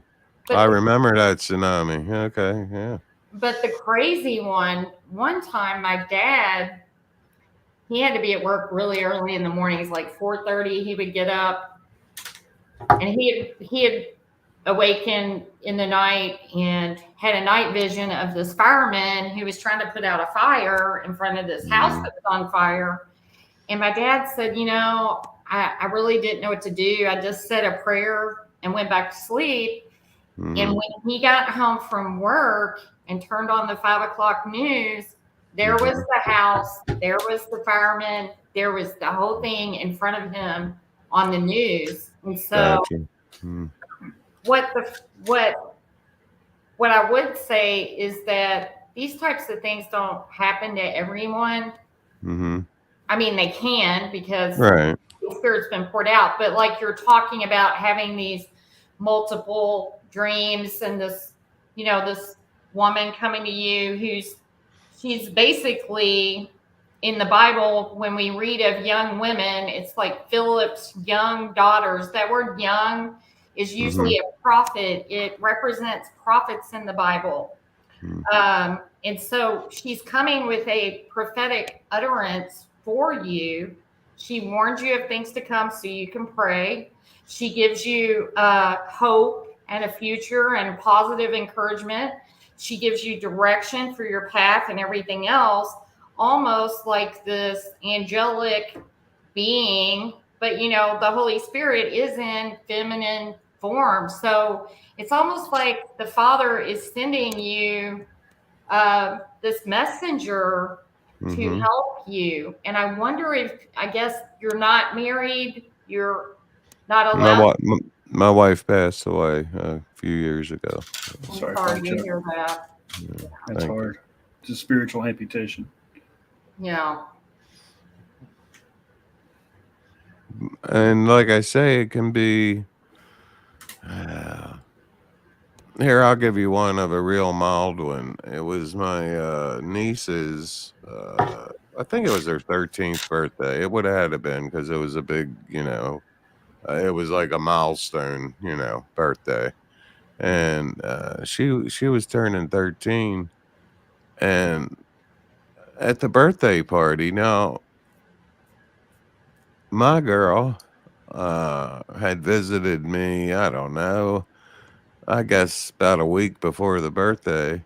I remember that tsunami. Okay, yeah. But the crazy one time, my dad, he had to be at work really early in the mornings, like 4:30. He would get up, and he had awakened in the night and had a night vision of this fireman who was trying to put out a fire in front of this house that was on fire. And my dad said, I really didn't know what to do. I just said a prayer and went back to sleep. And when he got home from work and turned on the 5 o'clock news, there was the house, there was the fireman, there was the whole thing in front of him on the news. And so what I would say is that these types of things don't happen to everyone. I mean, they can, because the Spirit's been poured out. But like you're talking about having these multiple dreams, and this, this woman coming to you she's basically in the Bible, when we read of young women, it's like Philip's young daughters. That word young is usually a prophet. It represents prophets in the Bible. And so she's coming with a prophetic utterance for you. She warns you of things to come so you can pray. She gives you hope and a future and positive encouragement. She gives you direction for your path and everything else, almost like this angelic being. But, the Holy Spirit is in feminine form. So it's almost like the Father is sending you this messenger to help you. And I wonder I guess you're not married, you're not allowed. My wife passed away a few years ago. I'm sorry to hear that. That's hard. It's a spiritual amputation. Yeah. And like I say, it can be. Here, I'll give you one of a real mild one. It was my niece's. I think it was her 13th birthday. It would have had to been, because it was a big, it was like a milestone, birthday. And she was turning 13, and at the birthday party, now my girl had visited me, I don't know, I guess about a week before the birthday.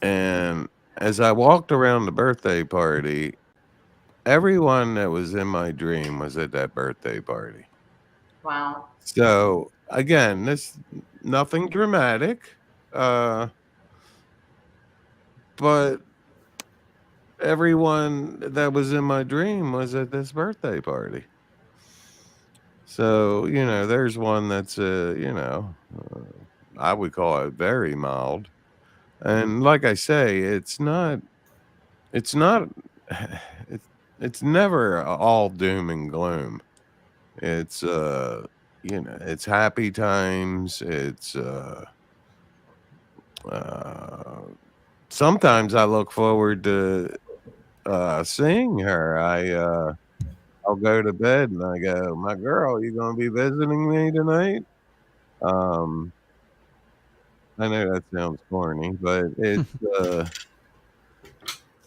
And as I walked around the birthday party, everyone that was in my dream was at that birthday party. Wow. So again, this nothing dramatic, but everyone that was in my dream was at this birthday party. So, there's one that's, I would call it very mild. And like I say, it's never all doom and gloom. It's, it's happy times. It's, sometimes I look forward to seeing her. I'll go to bed and I go, my girl, you gonna be visiting me tonight? I know that sounds corny, but it's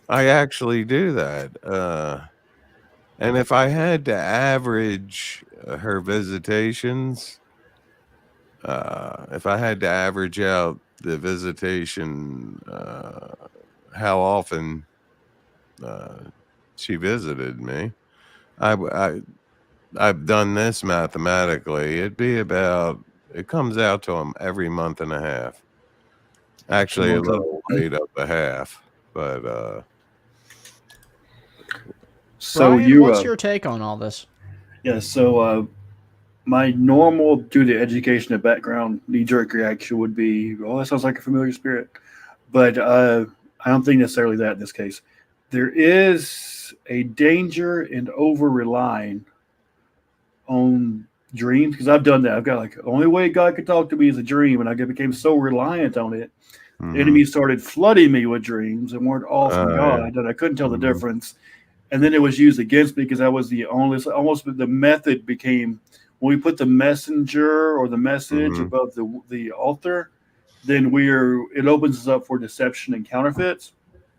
I actually do that. And if I had to average her visitations, if I had to average out the visitation, how often she visited me, I've done this mathematically. It comes out to every month and a half. Actually, a little late up a half, but so Brian, what's your take on all this? Yeah, so my normal, due to education and background, knee-jerk reaction would be, "Oh, that sounds like a familiar spirit," but I don't think necessarily that in this case. There is a danger in over-relying on dreams, because I've done that. I've got the only way God could talk to me is a dream, and I became so reliant on it. The enemy started flooding me with dreams and weren't all from God, and I couldn't tell the difference. And then it was used against me because I was the only, almost the method became, when we put the messenger or the message above the altar, then it opens us up for deception and counterfeits.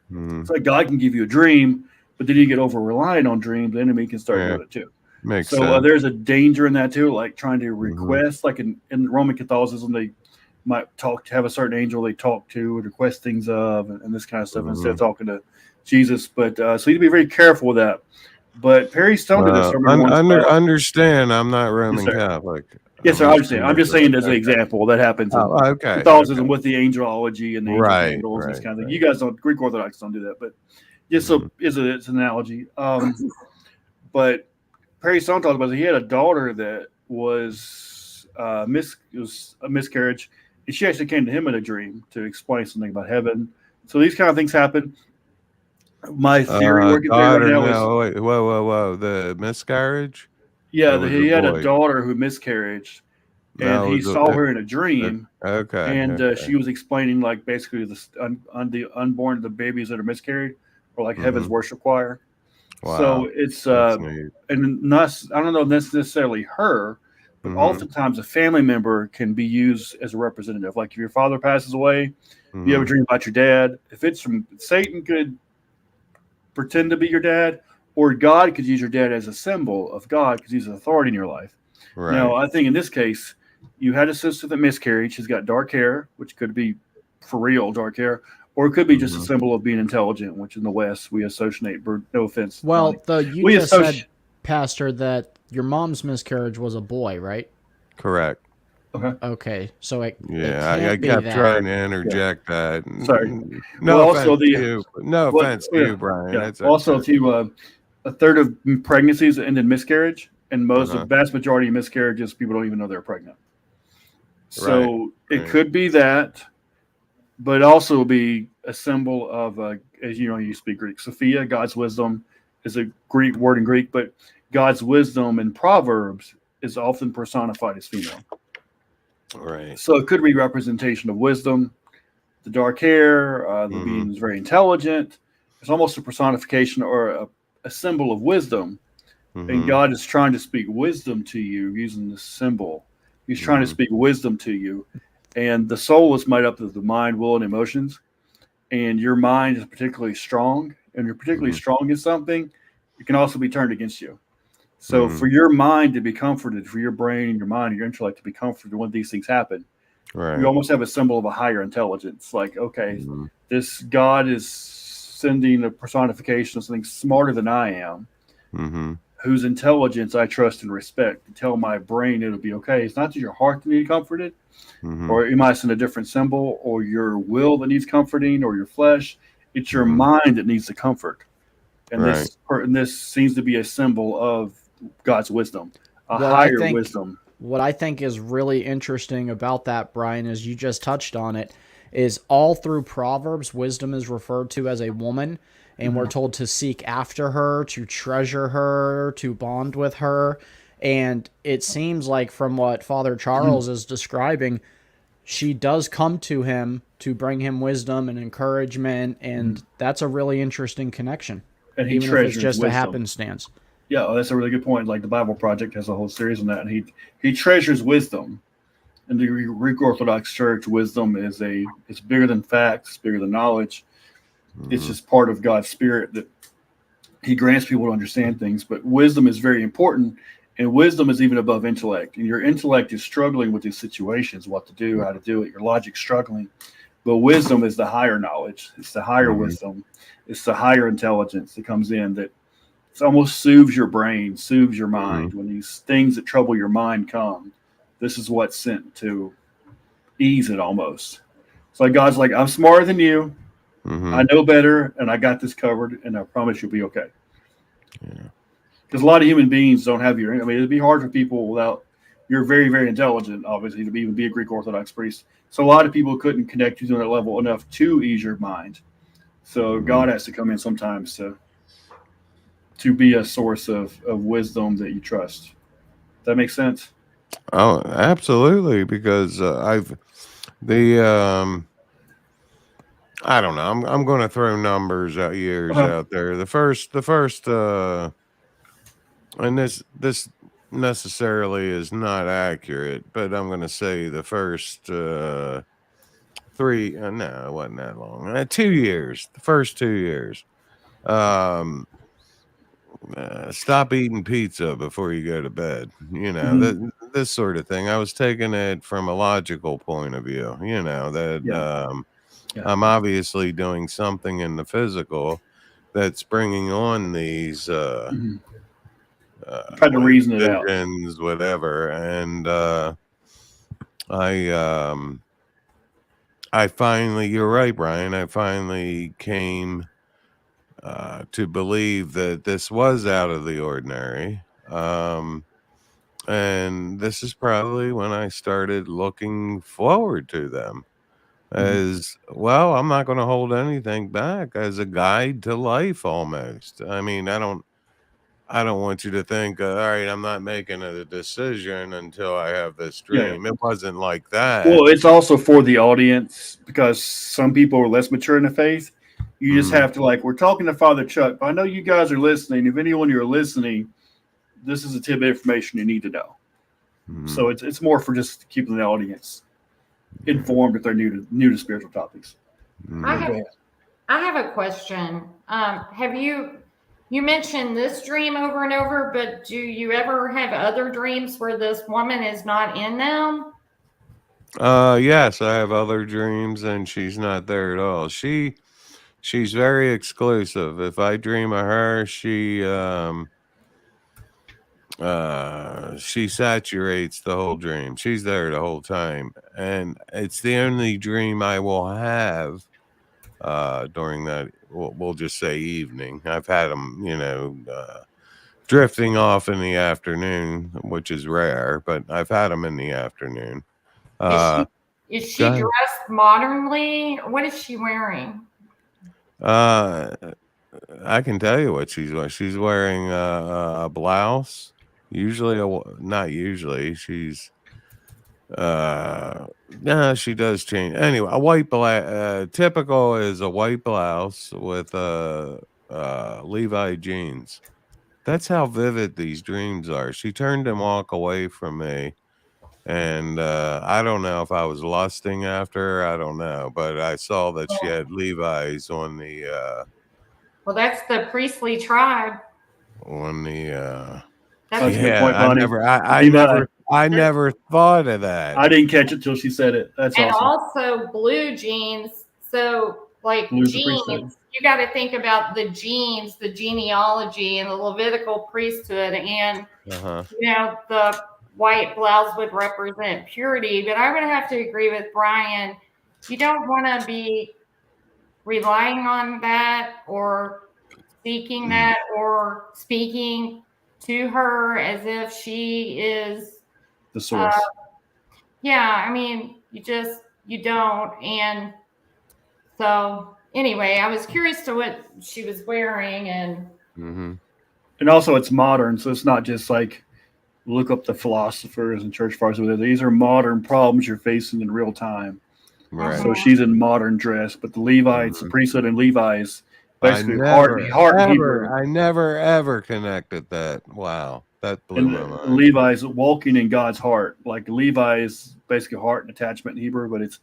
It's like God can give you a dream, But then you get over reliant on dreams, the enemy can start doing it too. Makes So sense. there's a danger in that too, like trying to request, like in Roman Catholicism, they might have a certain angel they talk to and request things of, and this kind of stuff instead of talking to Jesus. But so you need to be very careful with that. But Perry Stone did this. Understand, I'm not Roman Catholic. Yes, sir. I understand. I'm just saying as an example that happens in Catholicism with the angelology and the angels and this kind of thing. You guys don't, Greek Orthodox don't do that, but just so it's an analogy. But Perry Stone talked about it. He had a daughter that was a miscarriage, and she actually came to him in a dream to explain something about heaven. So these kind of things happen. My theory working there right now is whoa, the miscarriage. Yeah, he had a daughter who miscarried, and he saw her in a dream. And she was explaining like basically the unborn, the babies that are miscarried, or like heaven's worship choir. Wow. So it's and not, I don't know if that's necessarily her, but oftentimes a family member can be used as a representative. Like if your father passes away, you have a dream about your dad. If it's from Satan, could pretend to be your dad, or God could use your dad as a symbol of God because he's an authority in your life. Right. Now, I think in this case, you had a sister that miscarried. She's got dark hair, which could be for real dark hair, or it could be just a symbol of being intelligent, which in the West we associate. No offense. Well, you just said, Pastor, that your mom's miscarriage was a boy, right? Correct. Okay. So I kept trying to interject that. Sorry. No offense to you, Brian. Yeah. Also, a third of pregnancies end in miscarriage, and the vast majority of miscarriages, people don't even know they're pregnant. So it could be that, but also be a symbol of, as you know, you speak Greek. Sophia, God's wisdom, is a Greek word in Greek, but God's wisdom in Proverbs is often personified as female. Right. So it could be representation of wisdom, the dark hair, the being is very intelligent. It's almost a personification or a symbol of wisdom. And God is trying to speak wisdom to you using this symbol. He's trying to speak wisdom to you. And the soul is made up of the mind, will, and emotions. And your mind is particularly strong. And you're particularly strong in something, it can also be turned against you. So for your mind to be comforted, for your brain and your mind and your intellect to be comforted when these things happen, you almost have a symbol of a higher intelligence. Like, okay, this God is sending a personification of something smarter than I am, whose intelligence I trust and respect, to tell my brain it'll be okay. It's not just your heart that needs comforted, or you might send a different symbol, or your will that needs comforting, or your flesh. It's your mind that needs the comfort. And this seems to be a symbol of God's wisdom, higher wisdom. What I think is really interesting about that, Brian, is you just touched on it, is all through Proverbs, wisdom is referred to as a woman, and we're told to seek after her, to treasure her, to bond with her. And it seems like from what Father Charles is describing, she does come to him to bring him wisdom and encouragement, and that's a really interesting connection. And he even if it's just wisdom. A happenstance. Yeah, that's a really good point. Like the Bible Project has a whole series on that, and he treasures wisdom. In the Greek Orthodox Church, wisdom it's bigger than facts, it's bigger than knowledge. It's just part of God's Spirit that he grants people to understand things. But wisdom is very important, and wisdom is even above intellect. And your intellect is struggling with these situations, what to do, how to do it. Your logic's struggling. But wisdom is the higher knowledge. It's the higher wisdom. It's the higher intelligence that comes in that it almost soothes your brain, soothes your mind. When these things that trouble your mind come, this is what's sent to ease it almost. It's like God's like, I'm smarter than you. I know better, and I got this covered, and I promise you'll be okay. Because a lot of human beings don't have it'd be hard for people without, you're very, very intelligent, obviously, to even be a Greek Orthodox priest. So a lot of people couldn't connect you to that level enough to ease your mind. So God has to come in sometimes to be a source of wisdom that you trust. Does that make sense? Oh, absolutely. Because I don't know. I'm going to throw numbers years out there. The first, and this necessarily is not accurate, but I'm going to say the first 3. No, it wasn't that long. 2 years. The first 2 years. stop eating pizza before you go to bed. You know, this sort of thing. I was taking it from a logical point of view, you know, that I'm obviously doing something in the physical that's bringing on these Try to reason it out. visions, whatever. And I finally, you're right, Brian, I finally came to believe that this was out of the ordinary. And this is probably when I started looking forward to them as well. I'm not going to hold anything back, as a guide to life almost. I mean, I don't want you to think, all right, I'm not making a decision until I have this dream. It wasn't like that. Well, it's also for the audience, because some people are less mature in the faith. You just have to, like, we're talking to Father Chuck, but I know you guys are listening. If anyone you're listening, this is a tip of information you need to know. So it's more for just keeping the audience informed if they're new to spiritual topics. I have a question. Have you mentioned this dream over and over, but do you ever have other dreams where this woman is not in them? Yes, I have other dreams, and she's not there at all. She's very exclusive. If I dream of her, she saturates the whole dream. She's there the whole time, and it's the only dream I will have during that, we'll just say, evening. I've had them, you know, drifting off in the afternoon, which is rare, but I've had them in the afternoon. Is she dressed modernly? What is she wearing? I can tell you what she's wearing. She's wearing a blouse. Not usually. She's she does change. Anyway, a white typical is a white blouse with Levi jeans. That's how vivid these dreams are. She turned and walked away from me. And I don't know if I was lusting after her. I don't know. But I saw that she had Levi's on the... well, that's the priestly tribe. On the... That's a good point, Bonnie. I never thought of that. I didn't catch it till she said it. That's and awesome. Also blue jeans. So, like, genes, you got to think about the genes, the genealogy, and the Levitical priesthood. And, you know, the white blouse would represent purity. But I would have to agree with Brian. You don't want to be relying on that or seeking that or speaking to her as if she is the source. I mean, you don't. And so anyway, I was curious to what she was wearing. And also it's modern, so it's not just like look up the philosophers and church fathers. These are modern problems you're facing in real time. Right. So she's in modern dress, but the Levites, the priesthood and Levi's, basically I never ever connected that. Wow, that blew my mind. Levi's walking in God's heart. Like Levi is basically heart and attachment in Hebrew, but it's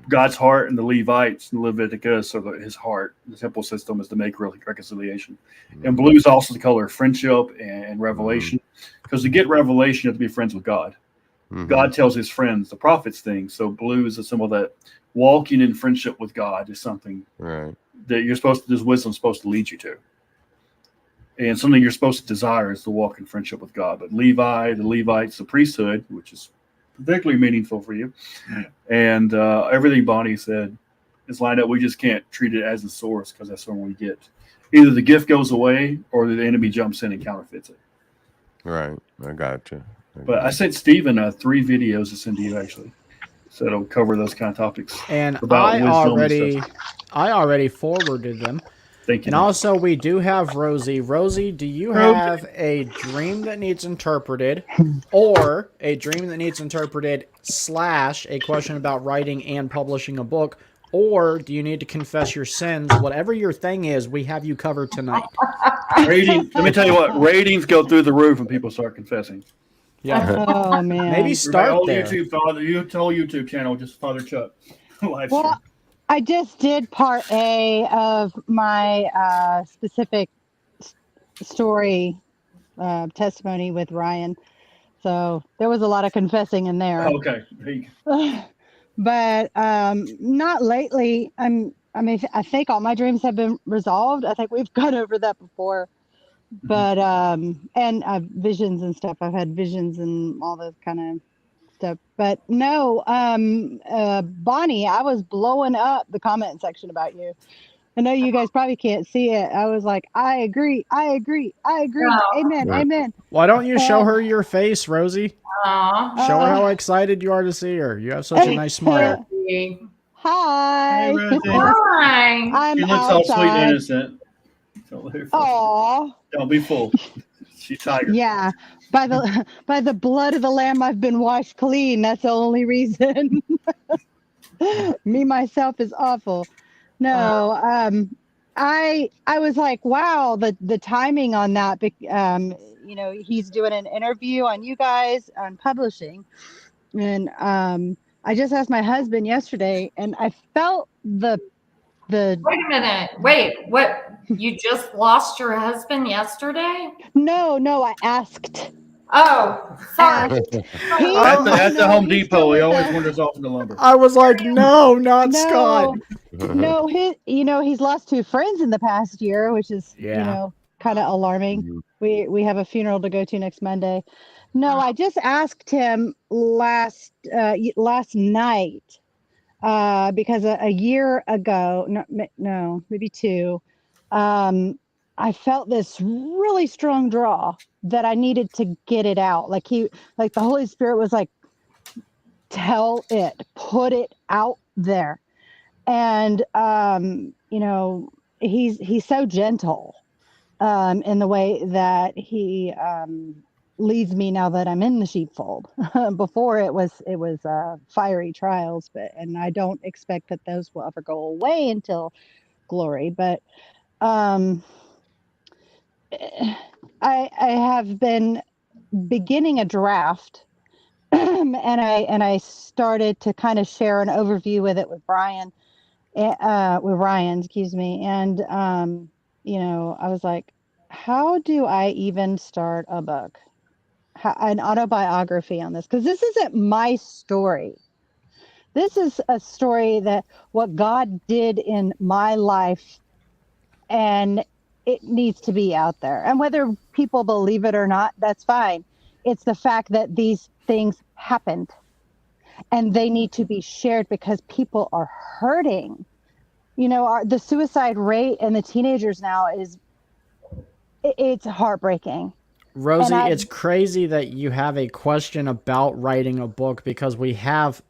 God's heart, and the Levites in Leviticus are his heart. The temple system is to make reconciliation. And blue is also the color of friendship and revelation. Because to get revelation, you have to be friends with God. God tells his friends, the prophets, things. So blue is a symbol that walking in friendship with God is something that you're supposed to, this wisdom is supposed to lead you to. And something you're supposed to desire is to walk in friendship with God. But Levi, the Levites, the priesthood, which is particularly meaningful for you. And everything Bonnie said is lined up. We just can't treat it as a source, because that's when we get either the gift goes away or the enemy jumps in and counterfeits it. Right. I got you. But I sent Stephen 3 videos to send to you, actually. So it'll cover those kind of topics. And about I already forwarded them. Thank you. And also, we do have Rosie. Rosie, do you have a dream that needs interpreted, or a dream that needs interpreted / a question about writing and publishing a book, or do you need to confess your sins? Whatever your thing is, we have you covered tonight. Let me tell you what, ratings go through the roof when people start confessing. Yeah. Oh, man. Maybe start there. YouTube channel, just Father Chuck. Live stream. Well, I just did part A of my specific story testimony with Ryan. So there was a lot of confessing in there. Okay. There you go. But not lately. I think all my dreams have been resolved. I think we've gone over that before. But and visions and stuff. I've had visions and all those kind of stuff. But no, Bonnie, I was blowing up the comment section about you. I know you guys probably can't see it. I was like, I agree. Oh. Amen. Right. Amen. Why don't you show her your face, Rosie? Aw. Show her how excited you are to see her. You have such a nice smile. Hi. Hey, Rosie. Hi. I'm She looks all sweet and outside. innocent. Don't let her fool. Aw. Don't be fooled. She's tiger. Yeah. By the blood of the lamb, I've been washed clean. That's the only reason. Me myself is awful. No, I was like, wow, the timing on that. He's doing an interview on you guys on publishing, and I just asked my husband yesterday, and I felt the Wait a minute. Wait, what? You just lost your husband yesterday? no, I asked. Oh, sorry. He- At the Home he's Depot, still he with always us. wanders off in the lumber. I was like, no, not Scott. No, he's lost 2 friends in the past year, which is Yeah. kind of alarming. We have a funeral to go to next Monday. No, I just asked him last night because a year ago, no, maybe 2, I felt this really strong draw that I needed to get it out. Like the Holy Spirit was like, put it out there. And he's so gentle in the way that he leads me now that I'm in the sheepfold. Before it was fiery trials, and I don't expect that those will ever go away until glory. But I have been beginning a draft. and I started to kind of share an overview with it with Ryan, excuse me. And, I was like, how do I even start a book, an autobiography on this? Because this isn't my story. This is a story that what God did in my life, and it needs to be out there. And whether people believe it or not, that's fine. It's the fact that these things happened and they need to be shared because people are hurting. The suicide rate in the teenagers now it's heartbreaking. Rosie, it's crazy that you have a question about writing a book because we have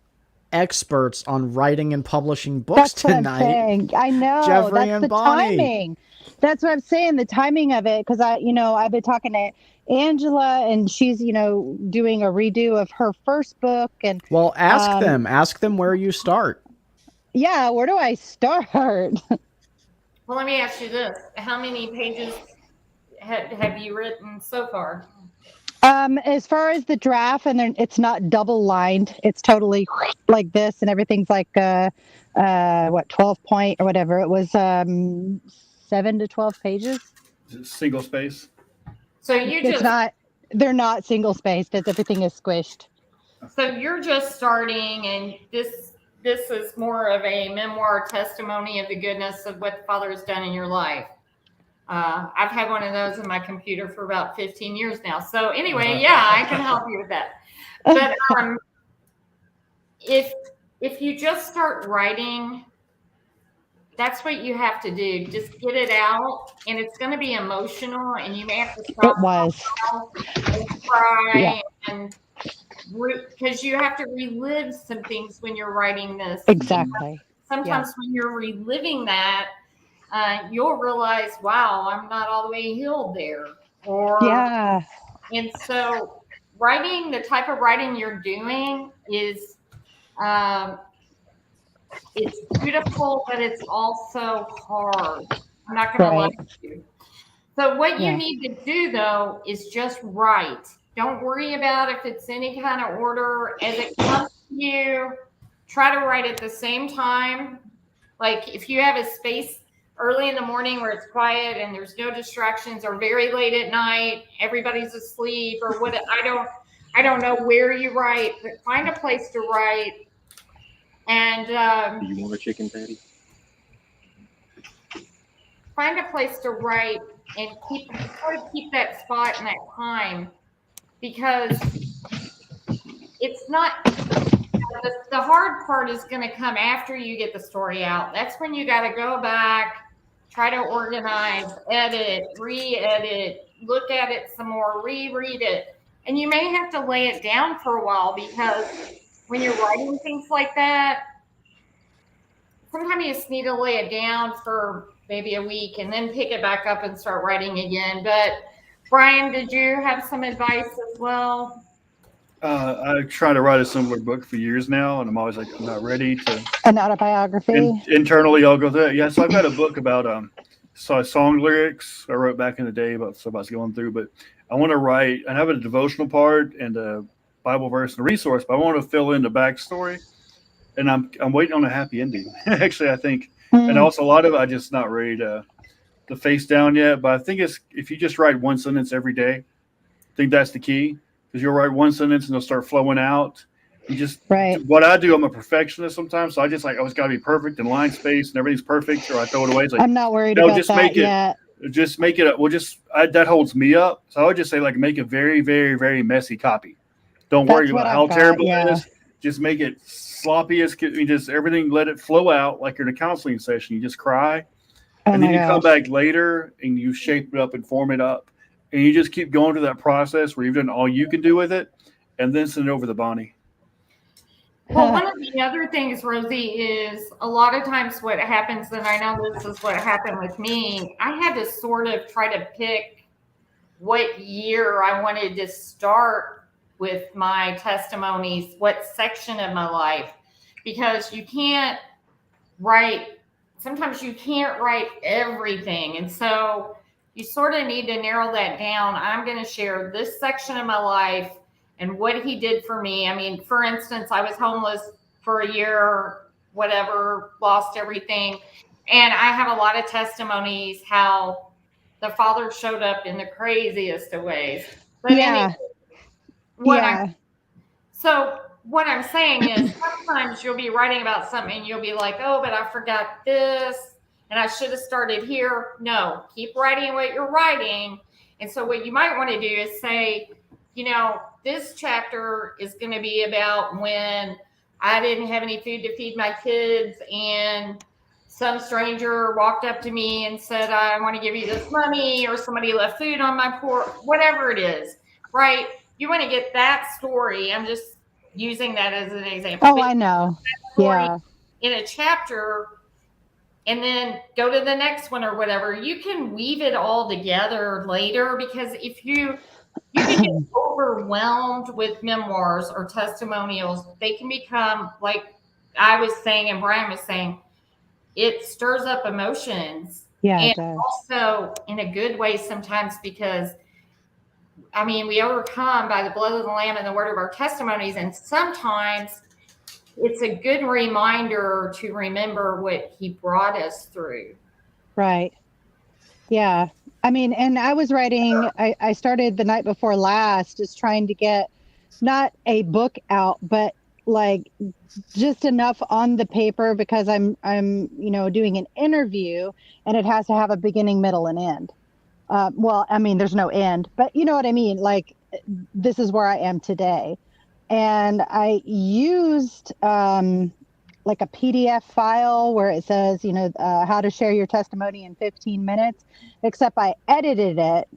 experts on writing and publishing books That's what tonight. I'm saying. I know. Jeffrey That's and the Bonnie. timing. That's what I'm saying. The timing of it, because I've been talking to Angela, and she's doing a redo of her first book, and Well, ask them where you start. Yeah, where do I start? Well, let me ask you this. How many pages have you written so far? As far as the draft, and then it's not double lined. It's totally like this, and everything's like 12 point or whatever. It was 7 to 12 pages. Single space. So They're not single spaced. Everything is squished. So you're just starting, and this is more of a memoir testimony of the goodness of what the Father has done in your life. I've had one of those in my computer for about 15 years now. So anyway, yeah, I can help you with that. But if you just start writing, that's what you have to do. Just get it out, and it's going to be emotional, and you may have to stop. It was. And cry, and because you have to relive some things when you're writing this. Exactly. Sometimes when you're reliving that, you'll realize, wow, I'm not all the way healed there. And so writing, the type of writing you're doing is, it's beautiful, but it's also hard. I'm not going to lie to you. So what you need to do, though, is just write. Don't worry about if it's any kind of order. As it comes to you, try to write at the same time. Like if you have a space, early in the morning where it's quiet and there's no distractions, or very late at night, everybody's asleep, or what. I don't know where you write, but find a place to write. And Do you want a chicken patty? find a place to write and try to keep that spot and that time, because it's not the hard part is going to come after you get the story out. That's when you got to go back, try to organize, edit, re-edit, look at it some more, reread it. And you may have to lay it down for a while, because when you're writing things like that, sometimes you just need to lay it down for maybe a week and then pick it back up and start writing again. But Brian, did you have some advice as well? I tried to write a similar book for years now, and I'm always like, I'm not ready to. An autobiography. Internally, I'll go through it. Yeah, so I've got a book about song lyrics I wrote back in the day about stuff I was going through, but I want to write, and I have a devotional part and a Bible verse and a resource, but I want to fill in the backstory, and I'm waiting on a happy ending. Actually, I think, and also a lot of it, I'm just not ready to face down yet. But I think it's if you just write one sentence every day, I think that's the key. Because you'll write one sentence and it'll start flowing out. You just what I do, I'm a perfectionist sometimes, so I just like always got to be perfect and line space and everything's perfect, or I throw it away. It's like, I'm not worried about just that make it, yet. Just make it. Well, that holds me up. So I would just say like make a very, very, very messy copy. Don't worry about how terrible it is. Just make it sloppy as you just everything. Let it flow out like you're in a counseling session. You just cry, and then you come back later and you shape it up and form it up. And you just keep going through that process where you've done all you can do with it, and then send it over to Bonnie. Well, one of the other things, Rosie, is a lot of times what happens, and I know this is what happened with me, I had to sort of try to pick what year I wanted to start with my testimonies, what section of my life, because you can't write, sometimes you can't write everything. And so you sort of need to narrow that down. I'm going to share this section of my life and what he did for me. I mean, for instance, I was homeless for a year, whatever, lost everything. And I have a lot of testimonies how the Father showed up in the craziest of ways. But anyway, so what I'm saying is sometimes you'll be writing about something and you'll be like, oh, but I forgot this. And I should have started here. No, keep writing what you're writing. And so what you might want to do is say, you know, this chapter is going to be about when I didn't have any food to feed my kids and some stranger walked up to me and said, I want to give you this money, or somebody left food on my porch, whatever it is, right? You want to get that story. I'm just using that as an example. Oh, I know. Yeah. In a chapter, and then go to the next one or whatever. You can weave it all together later, because if you can get overwhelmed with memoirs or testimonials, they can become, like I was saying and Brian was saying, it stirs up emotions. Yeah, and it does. Also in a good way sometimes, because I mean, we overcome by the blood of the Lamb and the word of our testimonies, and sometimes it's a good reminder to remember what he brought us through. Right. Yeah. I mean, and I was writing, I started the night before last, just trying to get not a book out, but like just enough on the paper, because I'm, you know, doing an interview and it has to have a beginning, middle, and end. Well, I mean, there's no end, but you know what I mean? Like, this is where I am today. And I used like a PDF file where it says, you know, how to share your testimony in 15 minutes, except I edited it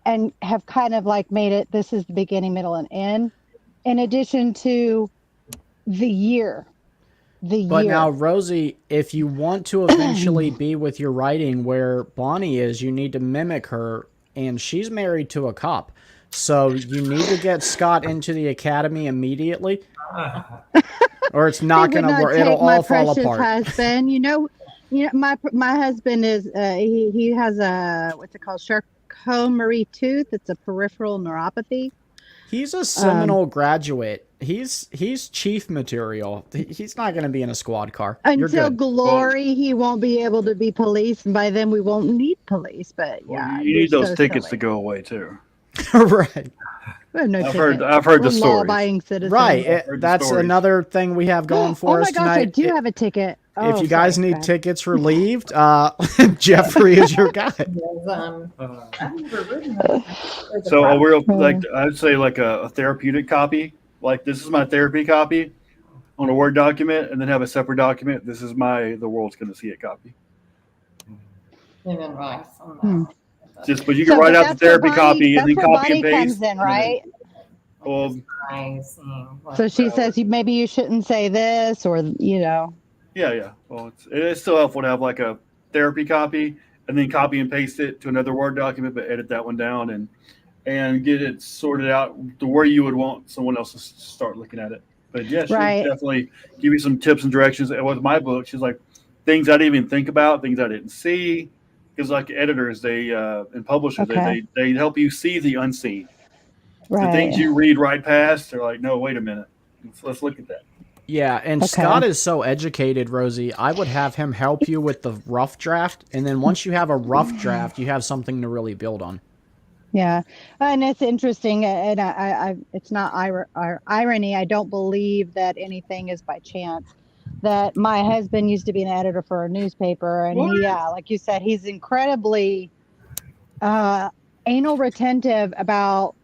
and have kind of like made it, this is the beginning, middle, and end, in addition to the year. But now, Rosie, if you want to eventually be with your writing where Bonnie is, you need to mimic her, and she's married to a cop. So you need to get Scott into the academy immediately, or it's not going to work. It'll all fall apart. Husband, you know, my husband is he has a what's it called, Charcot-Marie tooth. It's a peripheral neuropathy. He's a Seminole graduate. He's chief material. He's not going to be in a squad car. You're Until good. glory, he won't be able to be police, and by then we won't need police. But Well, yeah, you you're need those so tickets silly. to go away too. Right. We have no I've ticket. heard the We're stories. law-abiding citizens. Right. heard the That's stories. another thing we have going for Oh us my gosh, tonight. I do have a ticket. If Oh, you guys sorry, need go ahead. tickets relieved, Jeffrey is your guy. I've never ridden one. So a real, like, I'd say like a therapeutic copy. Like, this is my therapy copy on a Word document, and then have a separate document. This is the world's going to see it copy. Give advice on that. Just, but you So, can write but out the that's where therapy Bonnie- copy and that's then where copy and Bonnie paste. comes in, and then- right? Well, Nice. So she says maybe you shouldn't say this, or yeah. Well, it's still helpful to have like a therapy copy and then copy and paste it to another Word document, but edit that one down and get it sorted out to where you would want someone else to start looking at it. But yeah, she'll Right. definitely give you some tips and directions. And with my book, she's like, things I didn't even think about, things I didn't see. Because like editors, and publishers, Okay. they help you see the unseen. right. The things you read right past, they're like, no, wait a minute. Let's look at that. Yeah, and Okay. Scott is so educated, Rosie. I would have him help you with the rough draft, and then once you have a rough draft, you have something to really build on. Yeah, and it's interesting, and I it's not irony. I don't believe that anything is by chance. That my husband used to be an editor for a newspaper, and What? like you said, he's incredibly anal retentive about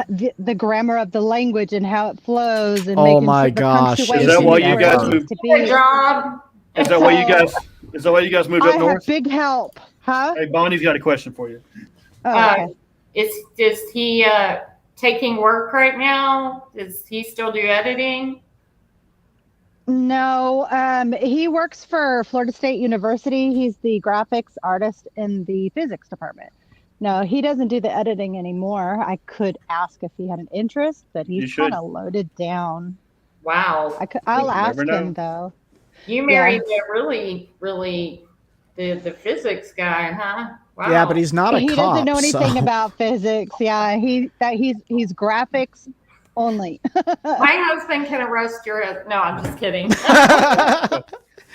the grammar of the language and how it flows, and Oh making my sure the gosh, punctuation is that why you where it guys needs moved- to Good be. job. Is that why you guys moved I up have north? big help, huh? Hey, Bonnie's got a question for you. Oh, okay. Is he taking work right now? Does he still do editing? No, he works for Florida State University. He's the graphics artist in the physics department. No, he doesn't do the editing anymore. I could ask if he had an interest, but You he's should. kind of loaded down. Wow. I'll You ask never him know. though. You married the really the physics guy, huh? Wow. Yeah, but he's not a He cop. doesn't know anything so- about physics. Yeah, he's graphics only. My husband can arrest your. No, I'm just kidding.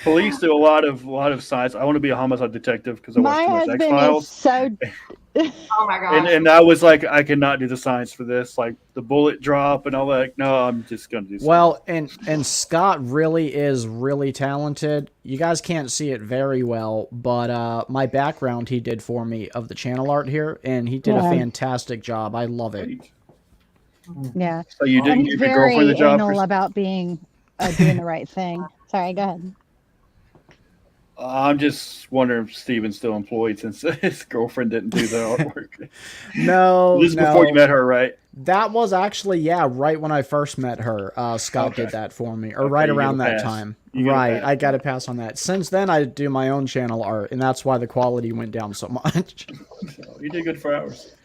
Police do a lot of science. I want to be a homicide detective because I watch My too much husband X-Files. is so. Oh my gosh. And I was like, I cannot do the science for this, like the bullet drop and all that. Like, no, I'm just gonna do. Well, and Scott really is really talented. You guys can't see it very well, but my background he did for me of the channel art here, and he did a Yeah. fantastic job. I love it. Great. Yeah. So you And didn't he's give your very girlfriend the job? anal about being doing the right thing. Sorry, go ahead. I'm just wondering if Steven's still employed since his girlfriend didn't do the artwork. No, This is before you met her, right? That was actually, right when I first met her. Scott Okay. did that for me, or Okay, right you get around a that pass. time. You get a Right, pass. I got to pass on that. Since then, I do my own channel art, and that's why the quality went down so much. So you did good for hours.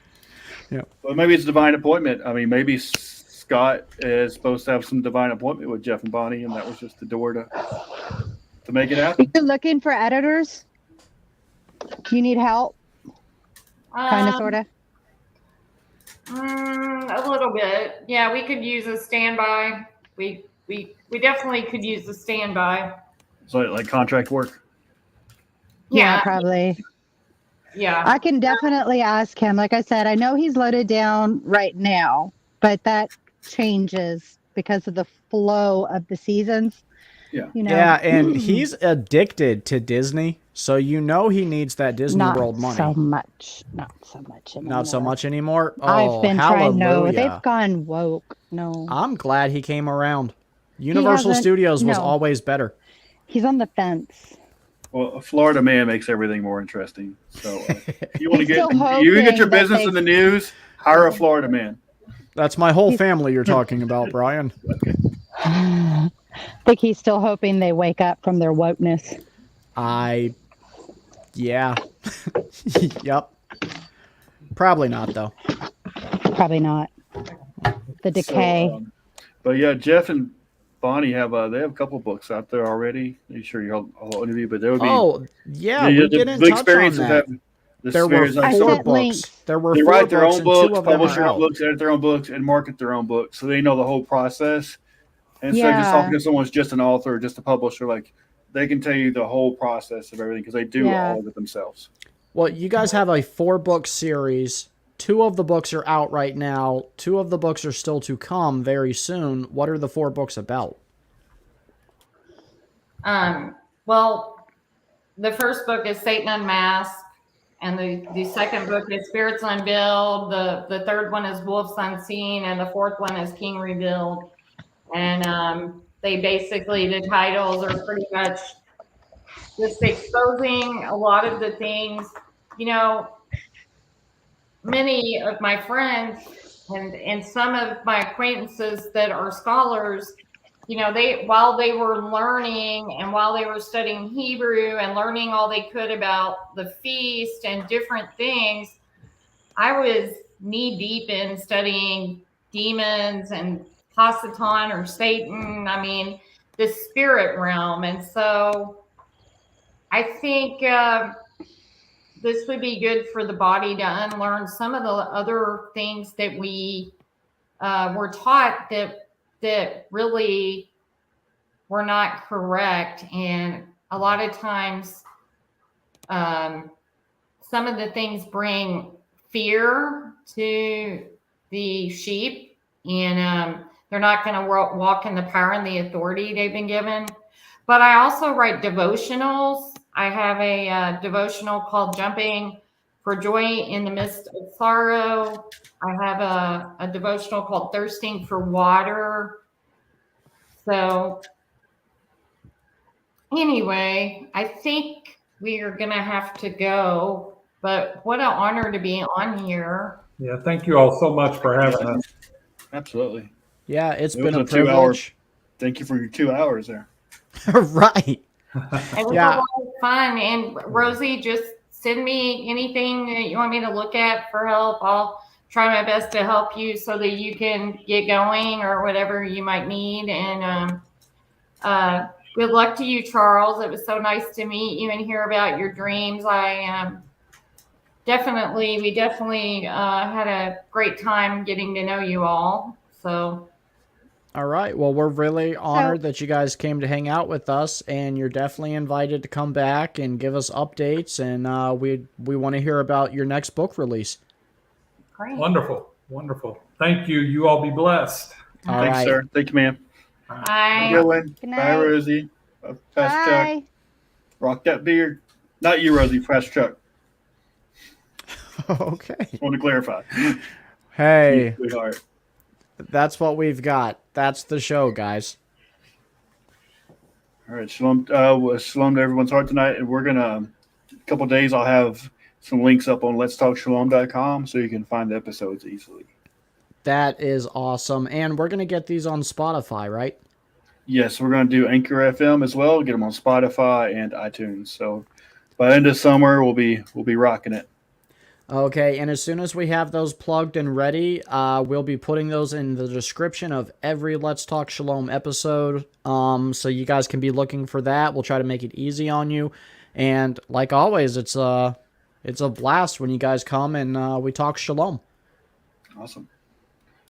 Yeah. Well, maybe it's a divine appointment. I mean, maybe Scott is supposed to have some divine appointment with Jeff and Bonnie, and that was just the door to make it happen. You're looking for editors? You need help? Kind of, sort of? A little bit. Yeah, we could use a standby. We definitely could use a standby. So like contract work. Yeah. Probably. Yeah. I can definitely ask him. Like I said, I know he's loaded down right now, but that changes because of the flow of the seasons. Yeah. You know? Yeah, and he's addicted to Disney, so you know he needs that Disney Not World money. so much. Not so much anymore. Not so much anymore. Oh, I've been trying. No, hallelujah. they've gone woke. No, I'm glad he came around. Universal hasn't- Studios was no. always better. he's on the fence. Well, a Florida man makes everything more interesting. So if you want to He's still you get your hoping that business they- in the news, hire a Florida man. That's my whole family you're talking about, Brian. I think he's still hoping they wake up from their wokeness. Yeah. Yep. Probably not, though. Probably not. The decay. So, but yeah, Jeff and Bonnie have they have a couple books out there already. I'm sure you'll interview, but there would be Oh, yeah, the we didn't the touch on experience of that. The There sphere were is like I four sent books. links. There were they four write their books, own and two books, of them publish are their own out. books, edit their own books, and market their own books. So they know the whole process. And instead of just Yeah. talking to someone who's just an author, or just a publisher, like they can tell you the whole process of everything because they do Yeah. all of it themselves. Well, you guys have a 4-book series. 2 of the books are out right now. 2 of the books are still to come very soon. What are the 4 books about? Well, the first book is Satan Unmasked, and the second book is Spirits Unveiled. The third one is Wolves Unseen, and the fourth one is King Revealed. And they basically, the titles are pretty much just exposing a lot of the things. You know, many of my friends and some of my acquaintances that are scholars, you know, while they were learning and while they were studying Hebrew and learning all they could about the feast and different things, I was knee deep in studying demons and Hasatan or Satan. I mean, the spirit realm. And so I think this would be good for the body to unlearn some of the other things that we were taught that really were not correct. And a lot of times, some of the things bring fear to the sheep, and they're not going to walk in the power and the authority they've been given. But I also write devotionals. I have a devotional called Jumping for Joy in the Midst of Sorrow. I have a devotional called Thirsting for Water. So anyway, I think we are going to have to go, but what an honor to be on here. Yeah, thank you all so much for having us. Absolutely. Yeah, it's It been a was a 2-hour. privilege. Thank you for your 2 hours there. Right. It was Yeah. a lot of fun. And Rosie, just send me anything that you want me to look at for help. I'll try my best to help you so that you can get going or whatever you might need. And good luck to you, Charles. It was so nice to meet you and hear about your dreams. We definitely had a great time getting to know you all. So. All right. Well, we're really honored that you guys came to hang out with us, and you're definitely invited to come back and give us updates. And we want to hear about your next book release. Great. Wonderful. Thank you. You all be blessed. All Thanks, right. sir. Thank you, ma'am. Bye. Good one. Good Bye, night. Rosie. Pastor Chuck. Bye. Rock that beard. Not you, Rosie. Pastor Chuck. Okay. Just want to clarify. Hey, Sweetheart. that's what we've got. That's the show, guys. All right, shalom. Shalom to everyone's heart tonight. And we're gonna, a couple days, I'll have some links up on letstalkshalom.com so you can find the episodes easily. That is awesome. And we're going to get these on Spotify, right? Yes, we're gonna do Anchor FM as well. Get them on Spotify and iTunes. So by the end of summer, we'll be rocking it. Okay, and as soon as we have those plugged and ready, we'll be putting those in the description of every Let's Talk Shalom episode, so you guys can be looking for that. We'll try to make it easy on you, and like always, it's a blast when you guys come and we talk Shalom. Awesome.